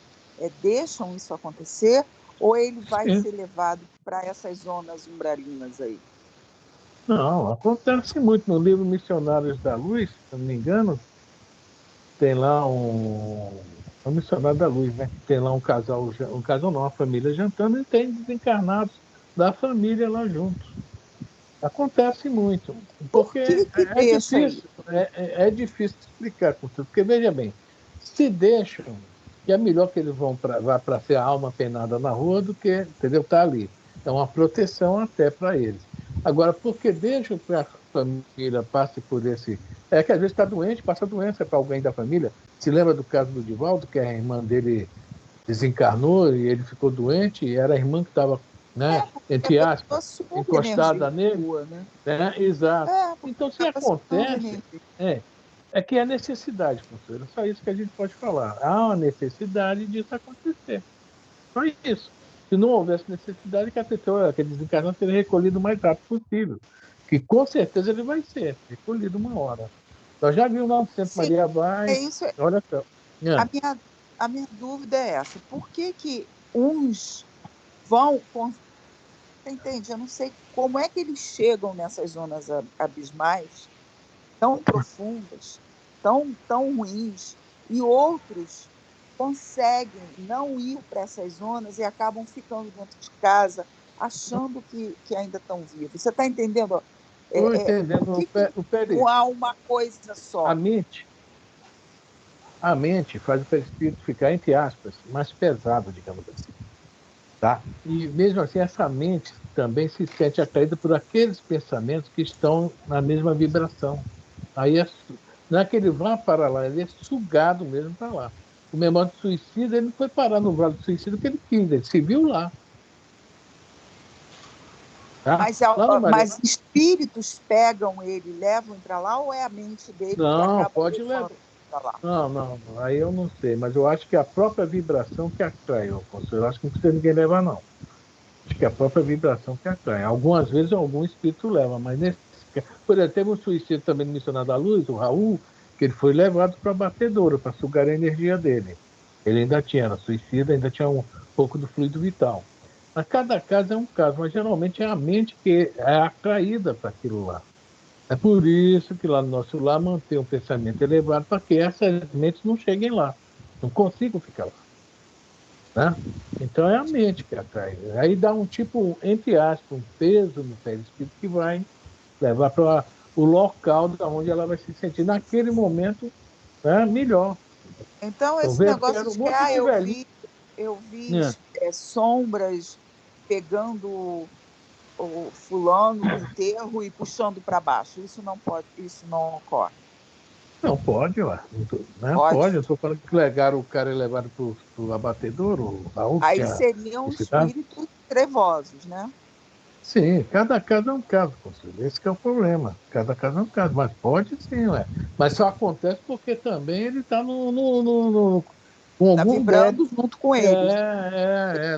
Speaker 3: deixam isso acontecer, ou ele vai ser levado para essas zonas umbralinas aí?
Speaker 1: Não, acontece muito no livro Missionários da Luz, se não me engano, tem lá um missionário da luz, né? Tem lá um casal não, uma família jantando e tem desencarnados da família lá juntos. Acontece muito,
Speaker 3: Por
Speaker 1: porque
Speaker 3: que
Speaker 1: é
Speaker 3: deixa aí?
Speaker 1: difícil, é difícil explicar com tudo, porque veja bem, se deixam, que é melhor que eles vá para ser a alma penada na rua do que, entendeu? Tá ali. É uma proteção até para eles. Agora, porque deixam que a família passe por esse. É que às vezes está doente, passa doença para alguém da família. Se lembra do caso do Divaldo, que a irmã dele desencarnou e ele ficou doente, e era a irmã que estava, né, entre aspas, encostada nele.
Speaker 3: Rua, né?
Speaker 1: Exato. Então, se acontece,
Speaker 3: energia.
Speaker 1: é que é necessidade, Consuelo. É só isso que a gente pode falar. Há uma necessidade disso acontecer. Só isso. Se não houvesse necessidade, que a pessoa, que desencarnado, seria recolhido o mais rápido possível. Que com certeza ele vai ser recolhido uma hora. Nós já vimos lá no Centro
Speaker 3: Sim,
Speaker 1: Maria Vai.
Speaker 3: isso.
Speaker 1: Olha só.
Speaker 3: A minha dúvida é essa. Por que uns vão... Você entende? Eu não sei como é que eles chegam nessas zonas abismais, tão profundas, tão ruins, e outros conseguem não ir para essas zonas e acabam ficando dentro de casa, achando que ainda estão vivos. Você está entendendo?
Speaker 1: Estou entendendo.
Speaker 3: Por que não há uma coisa só?
Speaker 1: A mente faz o perispírito ficar, entre aspas, mais pesado, digamos assim. Tá? E mesmo assim, essa mente também se sente atraída por aqueles pensamentos que estão na mesma vibração. Aí não é que ele vá para lá, ele é sugado mesmo para lá. O Memória do Suicida, ele não foi parar no Vale do Suicida que ele quis, ele se viu lá. Tá?
Speaker 3: Mas espíritos pegam ele, levam para lá, ou é a mente dele que
Speaker 1: não,
Speaker 3: acaba
Speaker 1: pode levar
Speaker 3: para lá?
Speaker 1: Não, aí eu não sei, mas eu acho que é a própria vibração que atrai, eu acho que não precisa ninguém levar, não. Acho que é a própria vibração que atrai. Algumas vezes algum espírito leva, mas por exemplo, teve um suicídio também no Missionário da Luz, o Raul, que ele foi levado para a batedoura, para sugar a energia dele. Ele ainda era suicida, ainda tinha um pouco do fluido vital. Mas cada caso é um caso, mas geralmente é a mente que é atraída para aquilo lá. É por isso que lá no nosso lar mantém um pensamento elevado, para que essas mentes não cheguem lá, não consigam ficar lá. Né? Então é a mente que atrai. Aí dá um tipo, entre aspas, um peso no perispírito que vai levar para o local de onde ela vai se sentir naquele momento, né, melhor.
Speaker 3: Então,
Speaker 1: Então,
Speaker 3: esse negócio de que eu vi sombras pegando o fulano no enterro e puxando para baixo. Isso não pode, isso não ocorre.
Speaker 1: Não, pode, ué. Pode. Eu estou falando que legaram o cara e levaram para o abatedouro, o Raul,
Speaker 3: aí seriam espíritos trevosos, né?
Speaker 1: Sim, cada caso é um caso, esse que é o problema. Cada caso é um caso, mas pode sim, ué. Mas só acontece porque também ele está com
Speaker 3: Está
Speaker 1: algum
Speaker 3: vibrando
Speaker 1: débito.
Speaker 3: junto com eles.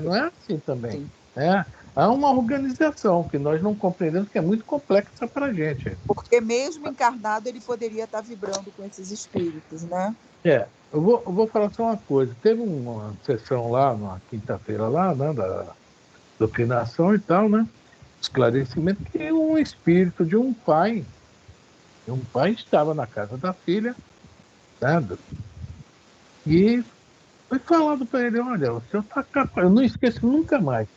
Speaker 1: Não é assim também.
Speaker 3: Sim.
Speaker 1: Há uma organização que nós não compreendemos, que é muito complexa para a gente.
Speaker 3: Porque mesmo encarnado ele poderia estar vibrando com esses espíritos, né?
Speaker 1: Eu vou falar só uma coisa. Teve uma sessão lá, na quinta-feira lá, né, da doutrinação e tal, né? Esclarecimento que um espírito de um pai estava na casa da filha, né? E foi falado para ele, olha, o senhor está capaz, eu não esqueço nunca mais,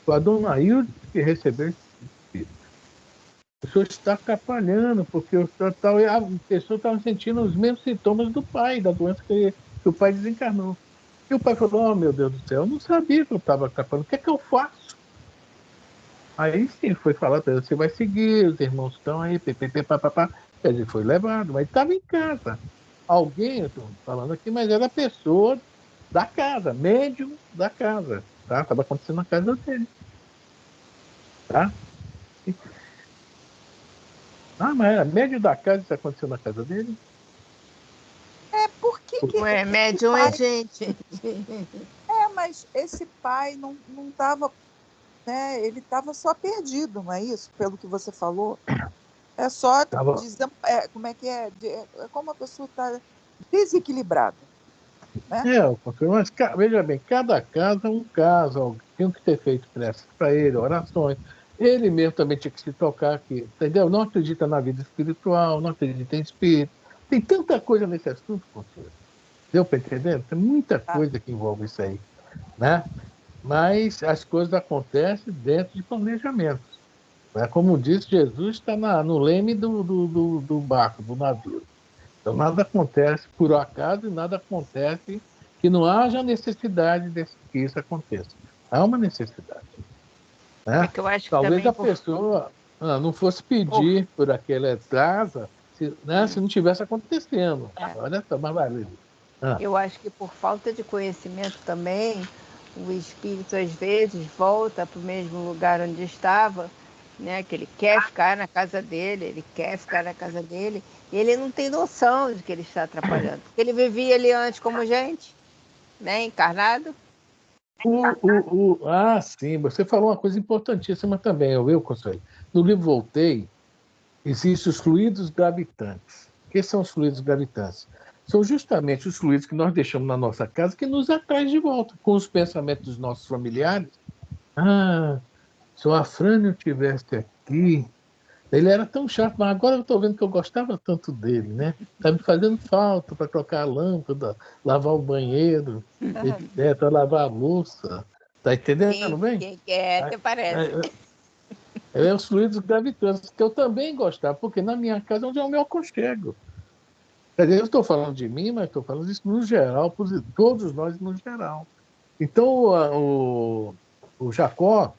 Speaker 1: a dona Hilde que recebeu esse espírito. O senhor está atrapalhando, porque o senhor tal, a pessoa estava sentindo os mesmos sintomas do pai, da doença que o pai desencarnou. E o pai falou, oh meu Deus do céu, eu não sabia que eu estava atrapalhando, o que é que eu faço? Aí sim, foi falar para ele, você vai seguir, os irmãos estão aí, papapá. Ele foi levado, mas estava em casa. Alguém, eu estou falando aqui, mas era a pessoa da casa, médium da casa, tá? Estava acontecendo na casa dele, tá? Mas era médium da casa, isso aconteceu na casa dele?
Speaker 3: Por que
Speaker 2: Ué, médium é gente.
Speaker 3: Mas esse pai não estava, né? Ele estava só perdido, não é isso? Pelo que você falou. É só dizer, como é que é? É como a pessoa está desequilibrada. Né?
Speaker 1: Mas veja bem, cada caso é um caso. Tinha que ter feito preces para ele, orações. Ele mesmo também tinha que se tocar aqui, entendeu? Não acredita na vida espiritual, não acredita em espírito. Tem tanta coisa nesse assunto, conselheiro. Deu para entender? Tem muita coisa que envolve isso aí, né? Mas as coisas acontecem dentro de planejamentos. Né? Como disse, Jesus está no leme do barco, do navio. Então, nada acontece por acaso e nada acontece que não haja necessidade que isso aconteça. Há uma necessidade. Né?
Speaker 2: É que eu acho que
Speaker 1: talvez
Speaker 2: também
Speaker 1: a pessoa não fosse pedir por aquela casa se não estivesse acontecendo. Olha só, mas valeu.
Speaker 2: Eu acho que por falta de conhecimento também, o espírito às vezes volta para o mesmo lugar onde estava, né? Que ele quer ficar na casa dele, e ele não tem noção de que ele está atrapalhando. Porque ele vivia ali antes como gente, né? Encarnado.
Speaker 1: Sim, você falou uma coisa importantíssima também, viu, Consuelo? No livro Voltei, existem os fluidos gravitantes. O que são os fluidos gravitantes? São justamente os fluidos que nós deixamos na nossa casa que nos atraem de volta, com os pensamentos dos nossos familiares. Se o Afrânio tivesse aqui, ele era tão chato, mas agora eu estou vendo que eu gostava tanto dele, né? Está me fazendo falta para trocar a lâmpada, lavar o banheiro, para lavar a louça. Está entendendo bem?
Speaker 2: Quem quer, até parece.
Speaker 1: Os fluidos gravitantes, que eu também gostava, porque na minha casa é onde é o meu aconchego. Quer dizer, eu estou falando de mim, mas estou falando isso no geral, por todos nós no geral. Então, o Jacó,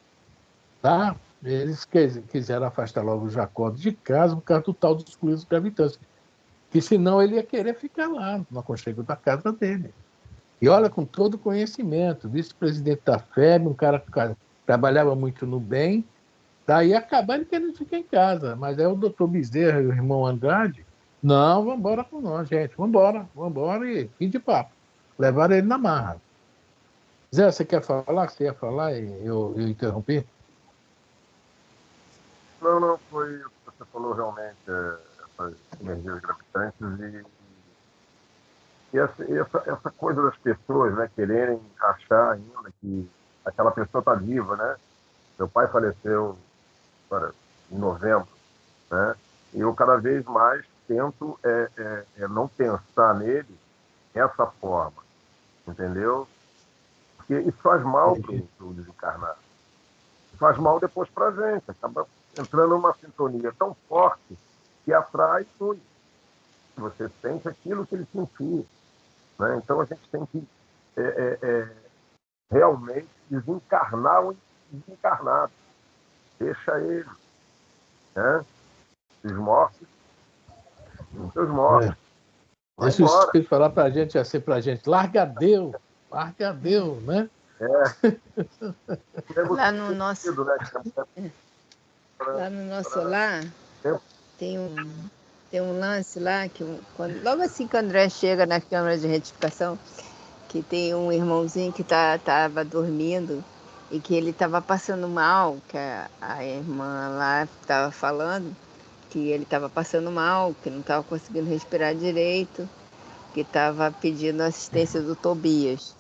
Speaker 1: tá? Eles quiseram afastar logo o Jacó de casa por causa do tal dos fluidos gravitantes, que senão ele ia querer ficar lá, no aconchego da casa dele. E olha, com todo o conhecimento, vice-presidente da FEB, um cara que trabalhava muito no bem, daí acabar ele querendo ficar em casa. Mas aí o doutor Bezerra e o irmão Andrade, não, vamos embora com nós, gente, vamos embora e fim de papo. Levaram ele na marra. Zé, você quer falar? Você ia falar e eu interrompi?
Speaker 4: Não, foi o que você falou realmente, essas energias gravitantes e essa coisa das pessoas, né, quererem achar ainda que aquela pessoa está viva, né? Meu pai faleceu agora, em novembro, né? E eu cada vez mais tento não pensar nele dessa forma, entendeu? Porque isso faz mal para o desencarnado. Faz mal depois para a gente, acaba entrando numa sintonia tão forte que atrai tudo. Você sente aquilo que ele sentiu, né? Então a gente tem que realmente desencarnar o desencarnado. Deixa ele, né? Os mortos, os mortos.
Speaker 1: Deixa o Espírito falar para a gente, assim, para a gente, larga Deus, né?
Speaker 2: Lá no nosso, lá no nosso lar, tem um lance lá, que logo assim que o André chega na câmara de retificação, que tem um irmãozinho que estava dormindo e que ele estava passando mal, que a irmã lá estava falando que ele estava passando mal, que não estava conseguindo respirar direito, que estava pedindo assistência do Tobias.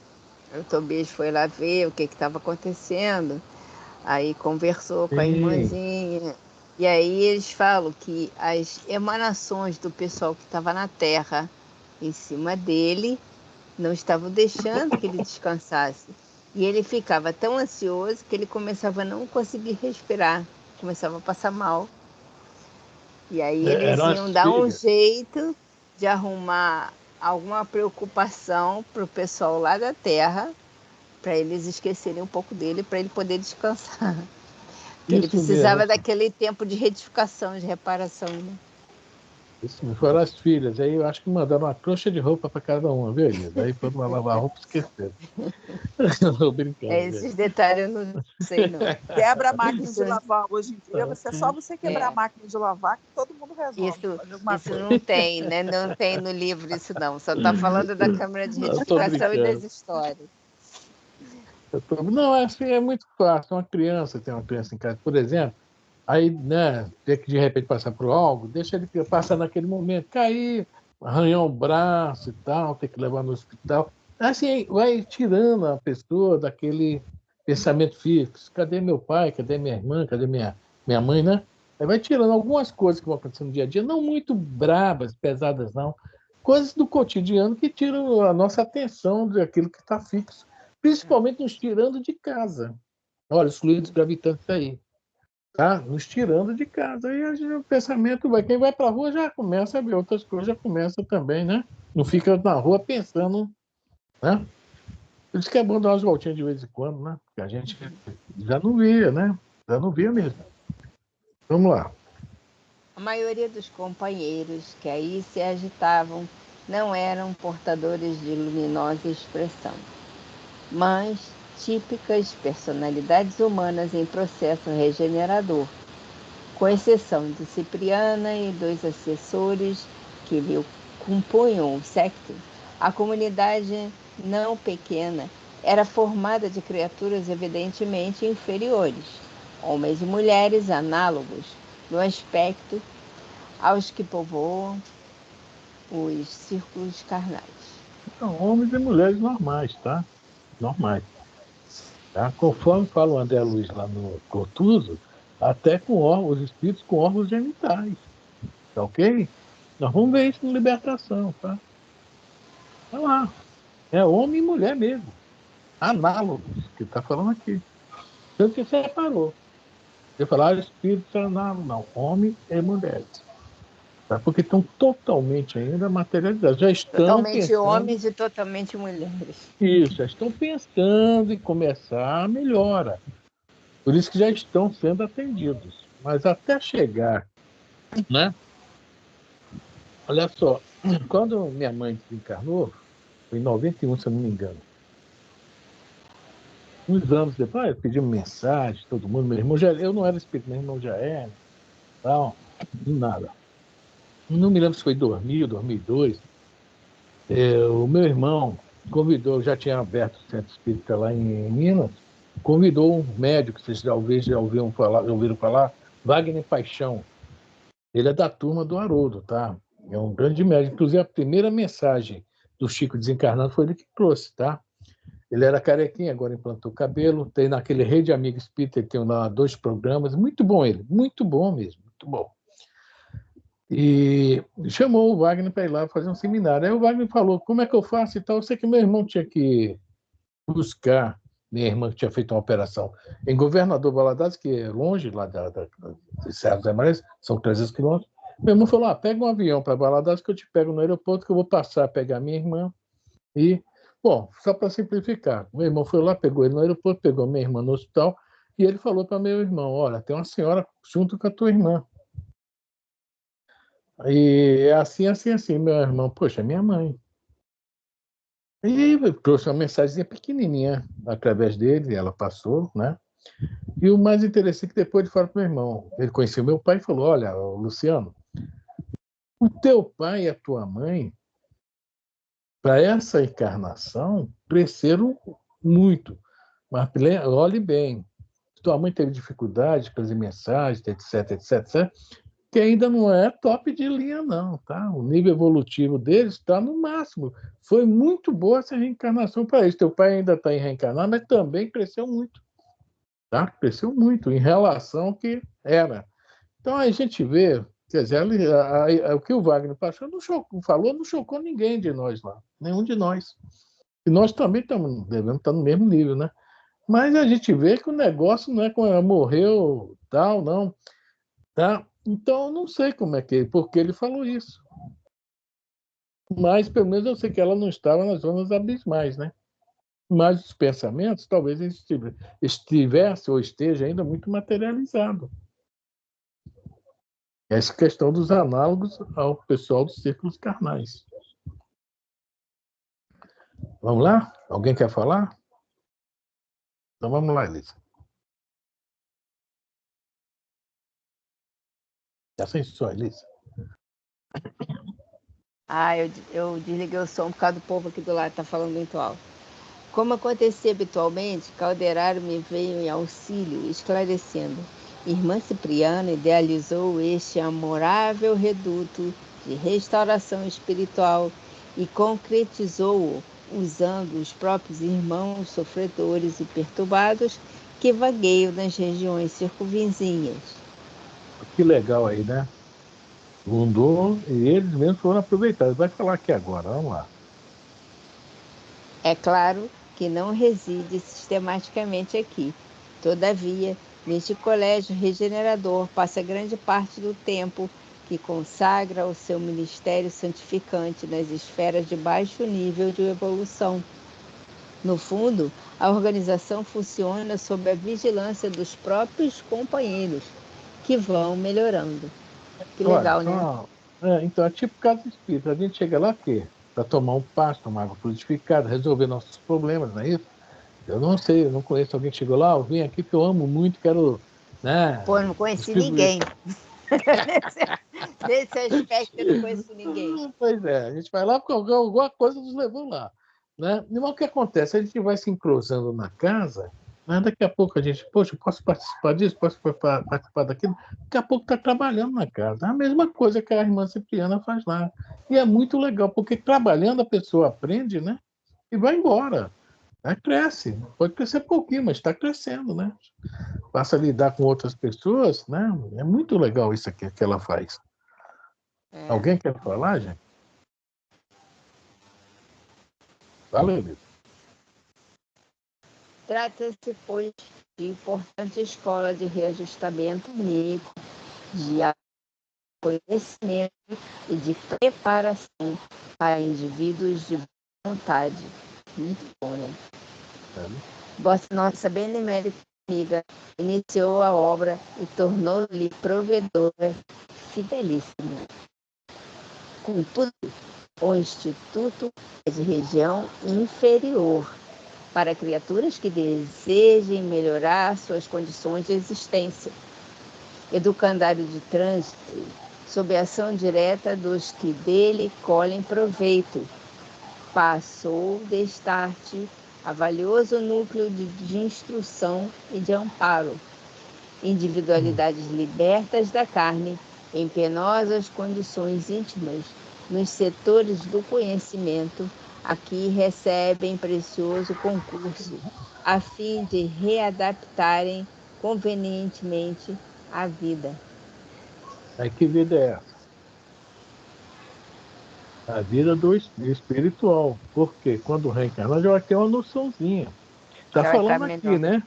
Speaker 2: O Tobias foi lá ver o que estava acontecendo, aí conversou com a irmãzinha, e aí eles falam que as emanações do pessoal que estava na Terra em cima dele não estavam deixando que ele descansasse. E ele ficava tão ansioso que ele começava a não conseguir respirar, começava a passar mal. E aí eles iam dar um jeito de arrumar alguma preocupação para o pessoal lá da Terra, para eles esquecerem um pouco dele, para ele poder descansar. Porque ele precisava daquele tempo de retificação, de reparação. Né?
Speaker 1: Isso foram as filhas. Aí eu acho que mandaram uma trouxa de roupa para cada uma, viu, Elisa? Aí foram lá lavar a roupa e esqueceram. Não, brincando.
Speaker 2: Esses detalhes eu não sei, não.
Speaker 3: Quebra a máquina de lavar. Hoje em dia, só você quebrar a máquina de lavar que todo mundo resolve.
Speaker 2: Isso não tem, né? Não tem no livro isso, não. Só está falando da Câmara de Retificação e das histórias.
Speaker 1: Não, assim, é muito fácil. Uma criança, tem uma criança em casa, por exemplo, aí, né, ter que de repente passar por algo, deixa ele passar naquele momento, cair, arranhar o braço e tal, ter que levar no hospital. Assim, vai tirando a pessoa daquele pensamento fixo. Cadê meu pai? Cadê minha irmã? Cadê minha mãe, né? Aí vai tirando algumas coisas que vão acontecendo no dia a dia, não muito bravas, pesadas, não. Coisas do cotidiano que tiram a nossa atenção daquilo que está fixo. Principalmente nos tirando de casa. Olha, os fluidos gravitantes aí. Tá? Nos tirando de casa. Aí o pensamento vai. Quem vai para a rua já começa a ver outras coisas, já começa também, né? Não fica na rua pensando, né? Por isso que é bom dar umas voltinhas de vez em quando, né? Porque a gente já não via, né? Já não via mesmo. Vamos lá.
Speaker 2: A maioria dos companheiros que aí se agitavam não eram portadores de luminosa expressão, mas típicas personalidades humanas em processo regenerador, com exceção de Cipriana e dos assessores que lhe compunham o séquito. A comunidade não pequena era formada de criaturas evidentemente inferiores, homens e mulheres análogos no aspecto aos que povoam os círculos carnais.
Speaker 1: São homens e mulheres normais, tá? Normais. Tá? Conforme fala o André Luiz lá no Cortuso, até com órgãos, os espíritos com órgãos genitais. Tá ok? Nós vamos ver isso no Libertação, tá? Olha lá. É homem e mulher mesmo. Análogos, que está falando aqui. Tanto que separou. Você falar espíritos análogos, não. Homem e mulheres. Tá? Porque estão totalmente ainda materializados. Já estão
Speaker 2: totalmente
Speaker 1: pensando...
Speaker 2: homens e totalmente mulheres.
Speaker 1: Isso, já estão pensando em começar a melhora. Por isso que já estão sendo atendidos. Mas até chegar, né? Olha só, quando minha mãe desencarnou, foi em 91, se eu não me engano. Uns anos depois, pedimos mensagem, todo mundo, meu irmão já, eu não era espírito, meu irmão já era, tal, nada. Não me lembro se foi 2000, 2002. O meu irmão convidou, já tinha aberto o centro espírita lá em Minas, convidou um médico, vocês já ouviram falar, Wagner Paixão. Ele é da turma do Haroldo, tá? É um grande médico. Inclusive, a primeira mensagem do Chico desencarnado foi ele que trouxe, tá? Ele era carequinha, agora implantou cabelo. Tem naquele Rede Amigo Espírita, ele tem lá 2 programas. Muito bom ele, muito bom mesmo, muito bom. E chamou o Wagner para ir lá fazer um seminário. Aí o Wagner falou, como é que eu faço e tal? Eu sei que meu irmão tinha que buscar, minha irmã que tinha feito uma operação em Governador Valadares, que é longe lá de Serra dos Amarés, são 300 quilômetros. Meu irmão falou, pega um avião para Valadares que eu te pego no aeroporto, que eu vou passar a pegar minha irmã. E, bom, só para simplificar, meu irmão foi lá, pegou ele no aeroporto, pegou minha irmã no hospital, e ele falou para meu irmão, olha, tem uma senhora junto com a tua irmã. E é assim, assim, assim. Meu irmão, poxa, é minha mãe. E trouxe uma mensagem pequenininha através dele, ela passou, né? E o mais interessante é que depois ele falou para o meu irmão, ele conheceu meu pai e falou, olha, Luciano, o teu pai e a tua mãe, para essa encarnação, cresceram muito. Mas olhe bem, tua mãe teve dificuldade de fazer mensagem, etc, etc, etc, que ainda não é top de linha, não, tá? O nível evolutivo deles está no máximo. Foi muito boa essa reencarnação para eles. Teu pai ainda está em reencarnar, mas também cresceu muito, tá? Cresceu muito em relação ao que era. Então a gente vê, quer dizer, o que o Wagner Paixão falou não chocou ninguém de nós lá, nenhum de nós. E nós também devemos estar no mesmo nível, né? Mas a gente vê que o negócio não é como ela morreu, tal, não. Tá? Então, eu não sei como é que, porque ele falou isso. Mas, pelo menos, eu sei que ela não estava nas zonas abismais, né? Mas os pensamentos, talvez estivesse ou esteja ainda muito materializado. Essa questão dos análogos ao pessoal dos círculos carnais. Vamos lá? Alguém quer falar? Então, vamos lá, Elisa. Já sem som, Elisa.
Speaker 2: Eu desliguei o som por causa do povo aqui do lado, está falando muito alto. Como acontecia habitualmente, Calderaro me veio em auxílio, esclarecendo. Irmã Cipriana idealizou este amorável reduto de restauração espiritual e concretizou-o usando os próprios irmãos sofredores e perturbados que vagueiam nas regiões circunvizinhas.
Speaker 1: Que legal aí, né? Rondou e eles mesmos foram aproveitados. Vai falar aqui agora, vamos lá.
Speaker 2: É claro que não reside sistematicamente aqui. Todavia, neste colégio regenerador passa grande parte do tempo que consagra ao seu ministério santificante nas esferas de baixo nível de evolução. No fundo, a organização funciona sob a vigilância dos próprios companheiros, que vão melhorando. Que legal, né?
Speaker 1: Então, é tipo casa espírita. A gente chega lá quê? Para tomar um pasto, tomar água fluidificada, resolver nossos problemas, não é isso? Eu não sei, eu não conheço alguém que chegou lá, eu vim aqui que eu amo muito, quero, né?
Speaker 2: Pô, não conheci ninguém. Nesse aspecto, eu não conheço ninguém.
Speaker 1: Pois é, a gente vai lá porque alguma coisa nos levou lá, né? E o que acontece? A gente vai se entrosando na casa, né? Daqui a pouco a gente, poxa, posso participar disso, posso participar daquilo. Daqui a pouco está trabalhando na casa. É a mesma coisa que a irmã Cipriana faz lá. E é muito legal, porque trabalhando a pessoa aprende, né? E vai embora. Aí cresce. Pode crescer pouquinho, mas está crescendo, né? Passa a lidar com outras pessoas, né? É muito legal isso aqui que ela faz. Alguém quer falar, gente? Valeu, Lito.
Speaker 2: Trata-se, pois, de importante escola de reajustamento único, de conhecimento e de preparação para indivíduos de vontade. Muito bom, né? Vossa Nossa Benemérita amiga, iniciou a obra e tornou-lhe provedora fidelíssima. Contudo, o Instituto é de região inferior para criaturas que desejem melhorar suas condições de existência. Educandário de trânsito, sob a ação direta dos que dele colhem proveito, passou destarte a valioso núcleo de instrução e de amparo. Individualidades libertas da carne, em penosas condições íntimas, nos setores do conhecimento, aqui recebem precioso concurso, a fim de readaptarem convenientemente a vida.
Speaker 1: Aí que vida é essa? A vida do espiritual. Porque quando reencarna já vai ter uma noçãozinha. Está
Speaker 2: Já vai
Speaker 1: falando
Speaker 2: estar
Speaker 1: aqui,
Speaker 2: melhor.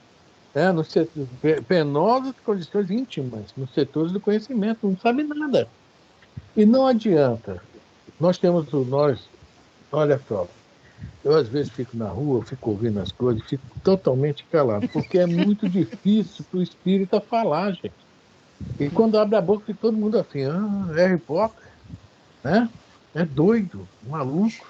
Speaker 1: né? No setor, penosas condições íntimas, nos setores do conhecimento, não sabe nada. E não adianta. Olha só, eu às vezes fico na rua, fico ouvindo as coisas, fico totalmente calado, porque é muito difícil para o espírita falar, gente. E quando abre a boca, fica todo mundo assim, Harry Potter, né? É doido, maluco.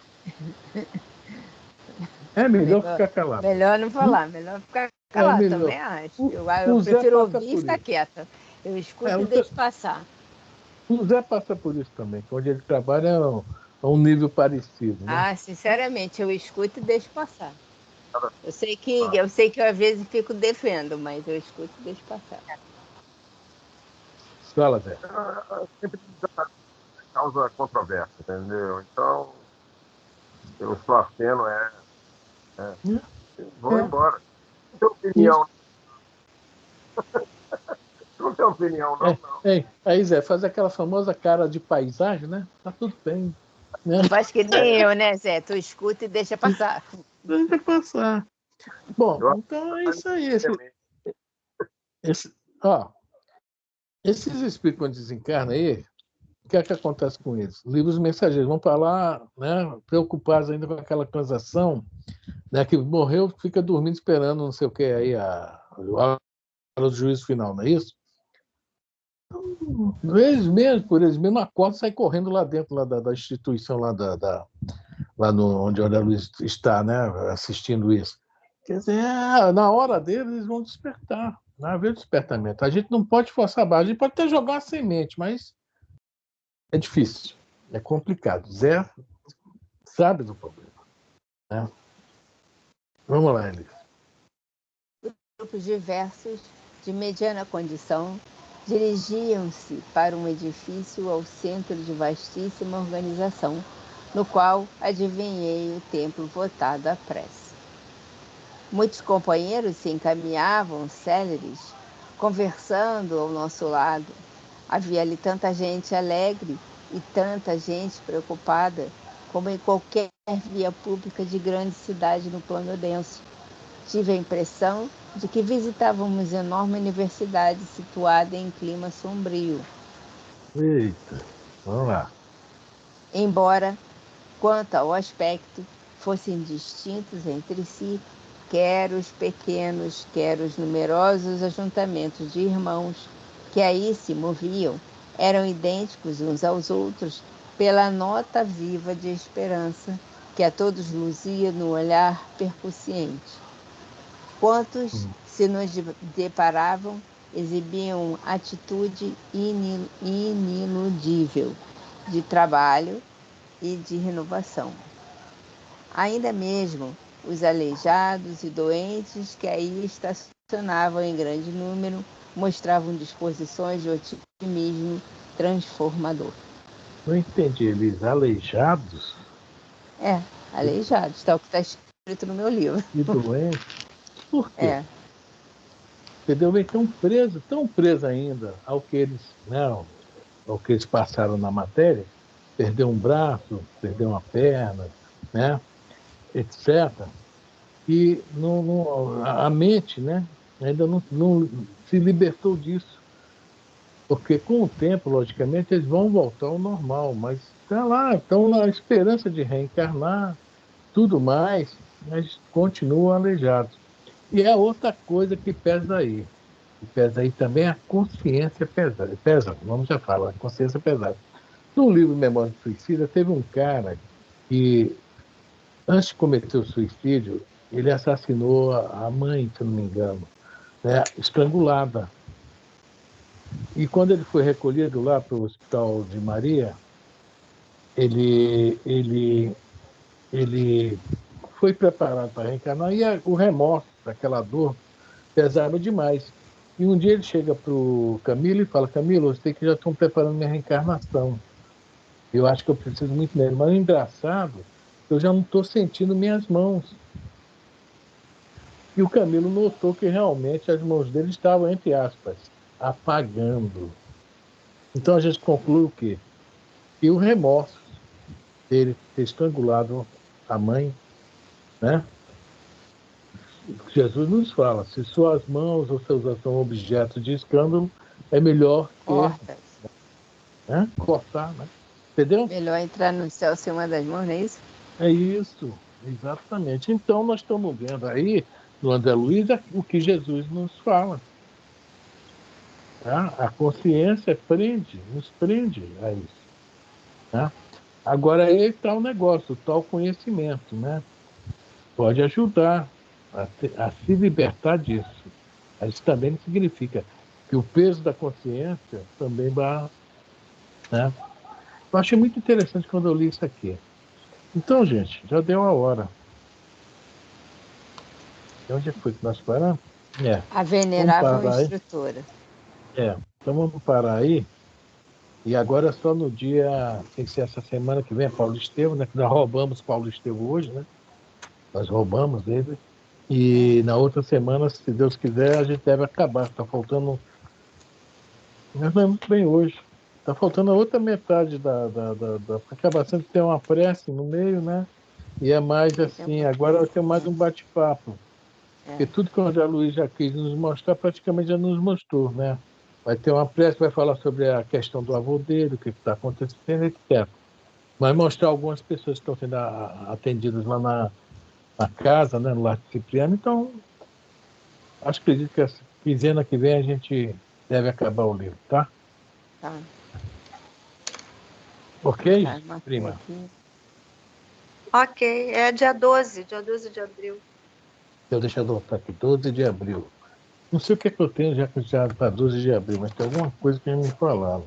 Speaker 1: É melhor ficar calado.
Speaker 2: Melhor não falar, melhor ficar calado,
Speaker 1: melhor.
Speaker 2: também acho. Eu
Speaker 1: O Zé
Speaker 2: prefiro
Speaker 1: passa
Speaker 2: ouvir e
Speaker 1: por
Speaker 2: ficar
Speaker 1: isso.
Speaker 2: quieta. Eu escuto e deixo passar.
Speaker 1: O Zé passa por isso também, que onde ele trabalha é um nível parecido, né?
Speaker 2: Ah, sinceramente, eu escuto e deixo passar. Eu sei que eu às vezes fico defendo, mas eu escuto e deixo passar.
Speaker 1: Fala, Zé.
Speaker 4: Sempre causa controvérsia, entendeu? Então, eu sou aceno, vou embora. Não tem opinião. Não tem opinião, não.
Speaker 1: Aí, Zé, faz aquela famosa cara de paisagem, né? Tá tudo bem. Né?
Speaker 2: Faz que nem eu, né, Zé? Tu escuta e deixa passar.
Speaker 1: Deixa passar. Bom, então é isso aí. Esses espíritos quando desencarnam aí, o que é que acontece com eles? Livros mensageiros vão para lá, né, preocupados ainda com aquela transação, né, que morreu, fica dormindo esperando não sei o que aí, o juízo final, não é isso? Por eles mesmos acordam e saem correndo lá dentro lá da instituição, lá onde a Ana Luiz está, né, assistindo isso. Quer dizer, na hora deles, eles vão despertar. Vai haver despertamento. A gente não pode forçar a barra. A gente pode até jogar a semente, mas é difícil. É complicado. Zé sabe do problema. Né? Vamos lá, Elis.
Speaker 2: Grupos diversos, de mediana condição, dirigiam-se para um edifício ao centro de vastíssima organização, no qual adivinhei o templo votado à prece. Muitos companheiros se encaminhavam céleres, conversando ao nosso lado. Havia ali tanta gente alegre e tanta gente preocupada, como em qualquer via pública de grande cidade no plano denso. Tive a impressão de que visitávamos enorme universidade situada em clima sombrio.
Speaker 1: Eita, vamos lá.
Speaker 2: Embora, quanto ao aspecto, fossem distintos entre si, quer os pequenos, quer os numerosos ajuntamentos de irmãos que aí se moviam, eram idênticos uns aos outros pela nota viva de esperança que a todos luzia no olhar percussiente. Quantos se nos deparavam exibiam atitude iniludível de trabalho e de renovação. Ainda mesmo os aleijados e doentes que aí estacionavam em grande número mostravam disposições de otimismo transformador.
Speaker 1: Não entendi, Elis. Aleijados?
Speaker 2: Aleijados, tal que está escrito no meu livro.
Speaker 1: E doentes? Por quê? Entendeu? Bem, tão preso ainda ao que eles passaram na matéria, perder um braço, perder uma perna, né, etc. E a mente, né, ainda não se libertou disso. Porque com o tempo, logicamente, eles vão voltar ao normal, mas estão na esperança de reencarnar, tudo mais, mas continuam aleijados. E é outra coisa que pesa aí. Que pesa aí também é a consciência pesada. Pesa, vamos já falar, a consciência pesada. No livro Memória do Suicida, teve um cara que, antes de cometer o suicídio, ele assassinou a mãe, se não me engano, né, estrangulada. E quando ele foi recolhido lá para o Hospital de Maria, ele foi preparado para reencarnar e o remorso, aquela dor, pesava demais. E um dia ele chega para o Camilo e fala: Camilo, eu sei que já estão preparando minha reencarnação. Eu acho que eu preciso muito nele. Mas o engraçado, eu já não estou sentindo minhas mãos. E o Camilo notou que realmente as mãos dele estavam, entre aspas, apagando. Então a gente conclui o quê? Que o remorso dele ter estrangulado a mãe, né? Jesus nos fala: se suas mãos ou seus olhos são objetos de escândalo, é melhor que,
Speaker 2: Corta.
Speaker 1: né, cortar, né? Entendeu?
Speaker 2: Melhor entrar no céu sem uma das mãos, não é isso?
Speaker 1: É isso, exatamente. Então nós estamos vendo aí, no André Luiz, o que Jesus nos fala. Tá? A consciência prende, nos prende a isso. Tá? Agora aí está o negócio, o tal conhecimento, né? Pode ajudar a se libertar disso. Isso também não significa que o peso da consciência também vai, né? Eu achei muito interessante quando eu li isso aqui. Então, gente, já deu a hora. E onde foi que nós paramos? É,
Speaker 2: A
Speaker 1: vamos
Speaker 2: venerável
Speaker 1: parar aí.
Speaker 2: instrutora.
Speaker 1: Então vamos parar aí. E agora é só no dia, tem que ser essa semana que vem, Paulo Estevam, né? Que nós roubamos Paulo Estevam hoje, né? Nós roubamos ele. E na outra semana, se Deus quiser, a gente deve acabar. Está faltando. Nós vamos bem hoje. Está faltando a outra metade acaba sendo que tem uma prece no meio, né? E é mais assim, agora eu tenho mais um bate-papo. Porque tudo que o André Luiz já quis nos mostrar, praticamente já nos mostrou, né? Vai ter uma prece, vai falar sobre a questão do avô dele, o que está acontecendo, etc. Vai mostrar algumas pessoas que estão sendo atendidas lá na casa, né, no Lar de Cipriano. Então, acredito que essa quinzena que vem a gente deve acabar o livro, tá?
Speaker 2: Tá.
Speaker 1: Ok,
Speaker 2: Tá, marquei
Speaker 1: prima?
Speaker 2: aqui.
Speaker 5: Ok, é dia 12 de abril.
Speaker 1: Eu deixo eu adotar aqui, 12 de abril. Não sei o que é que eu tenho já que já está 12 de abril, mas tem alguma coisa que me falaram.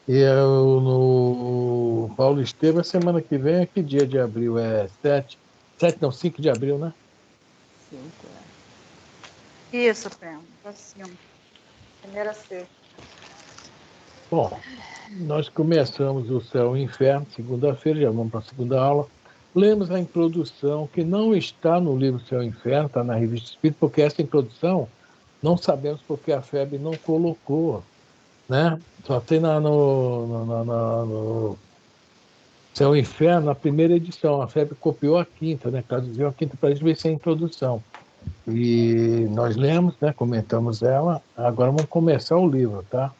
Speaker 1: E eu, no Paulo Estevam, semana que vem, que dia de abril? É 7? 7 não, 5 de abril, né?
Speaker 2: 5,
Speaker 5: Isso, Prêmio. Assim, primeira sexta.
Speaker 1: Bom, nós começamos o Céu e o Inferno, segunda-feira, já vamos para a segunda aula. Lemos a introdução, que não está no livro Céu e Inferno, está na Revista Espírita, porque essa introdução não sabemos porque a FEB não colocou, né? Só tem no Céu e Inferno, a primeira edição. A FEB copiou a quinta, né? Traduziu a quinta para a gente ver se é a introdução. E nós lemos, né? Comentamos ela. Agora vamos começar o livro, tá?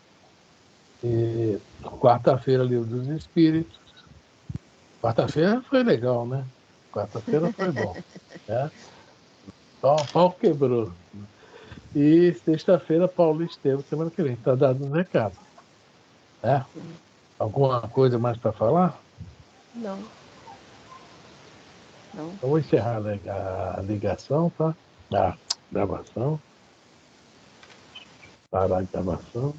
Speaker 1: E quarta-feira, Livro dos Espíritos. Quarta-feira foi legal, né? Quarta-feira foi bom. Né? Pau quebrou. E sexta-feira, Paulo Estevam, semana que vem. Está dado os recados. Né? Alguma coisa mais para falar?
Speaker 2: Não. Não.
Speaker 1: Eu vou encerrar a ligação, tá? A gravação. Parar a gravação.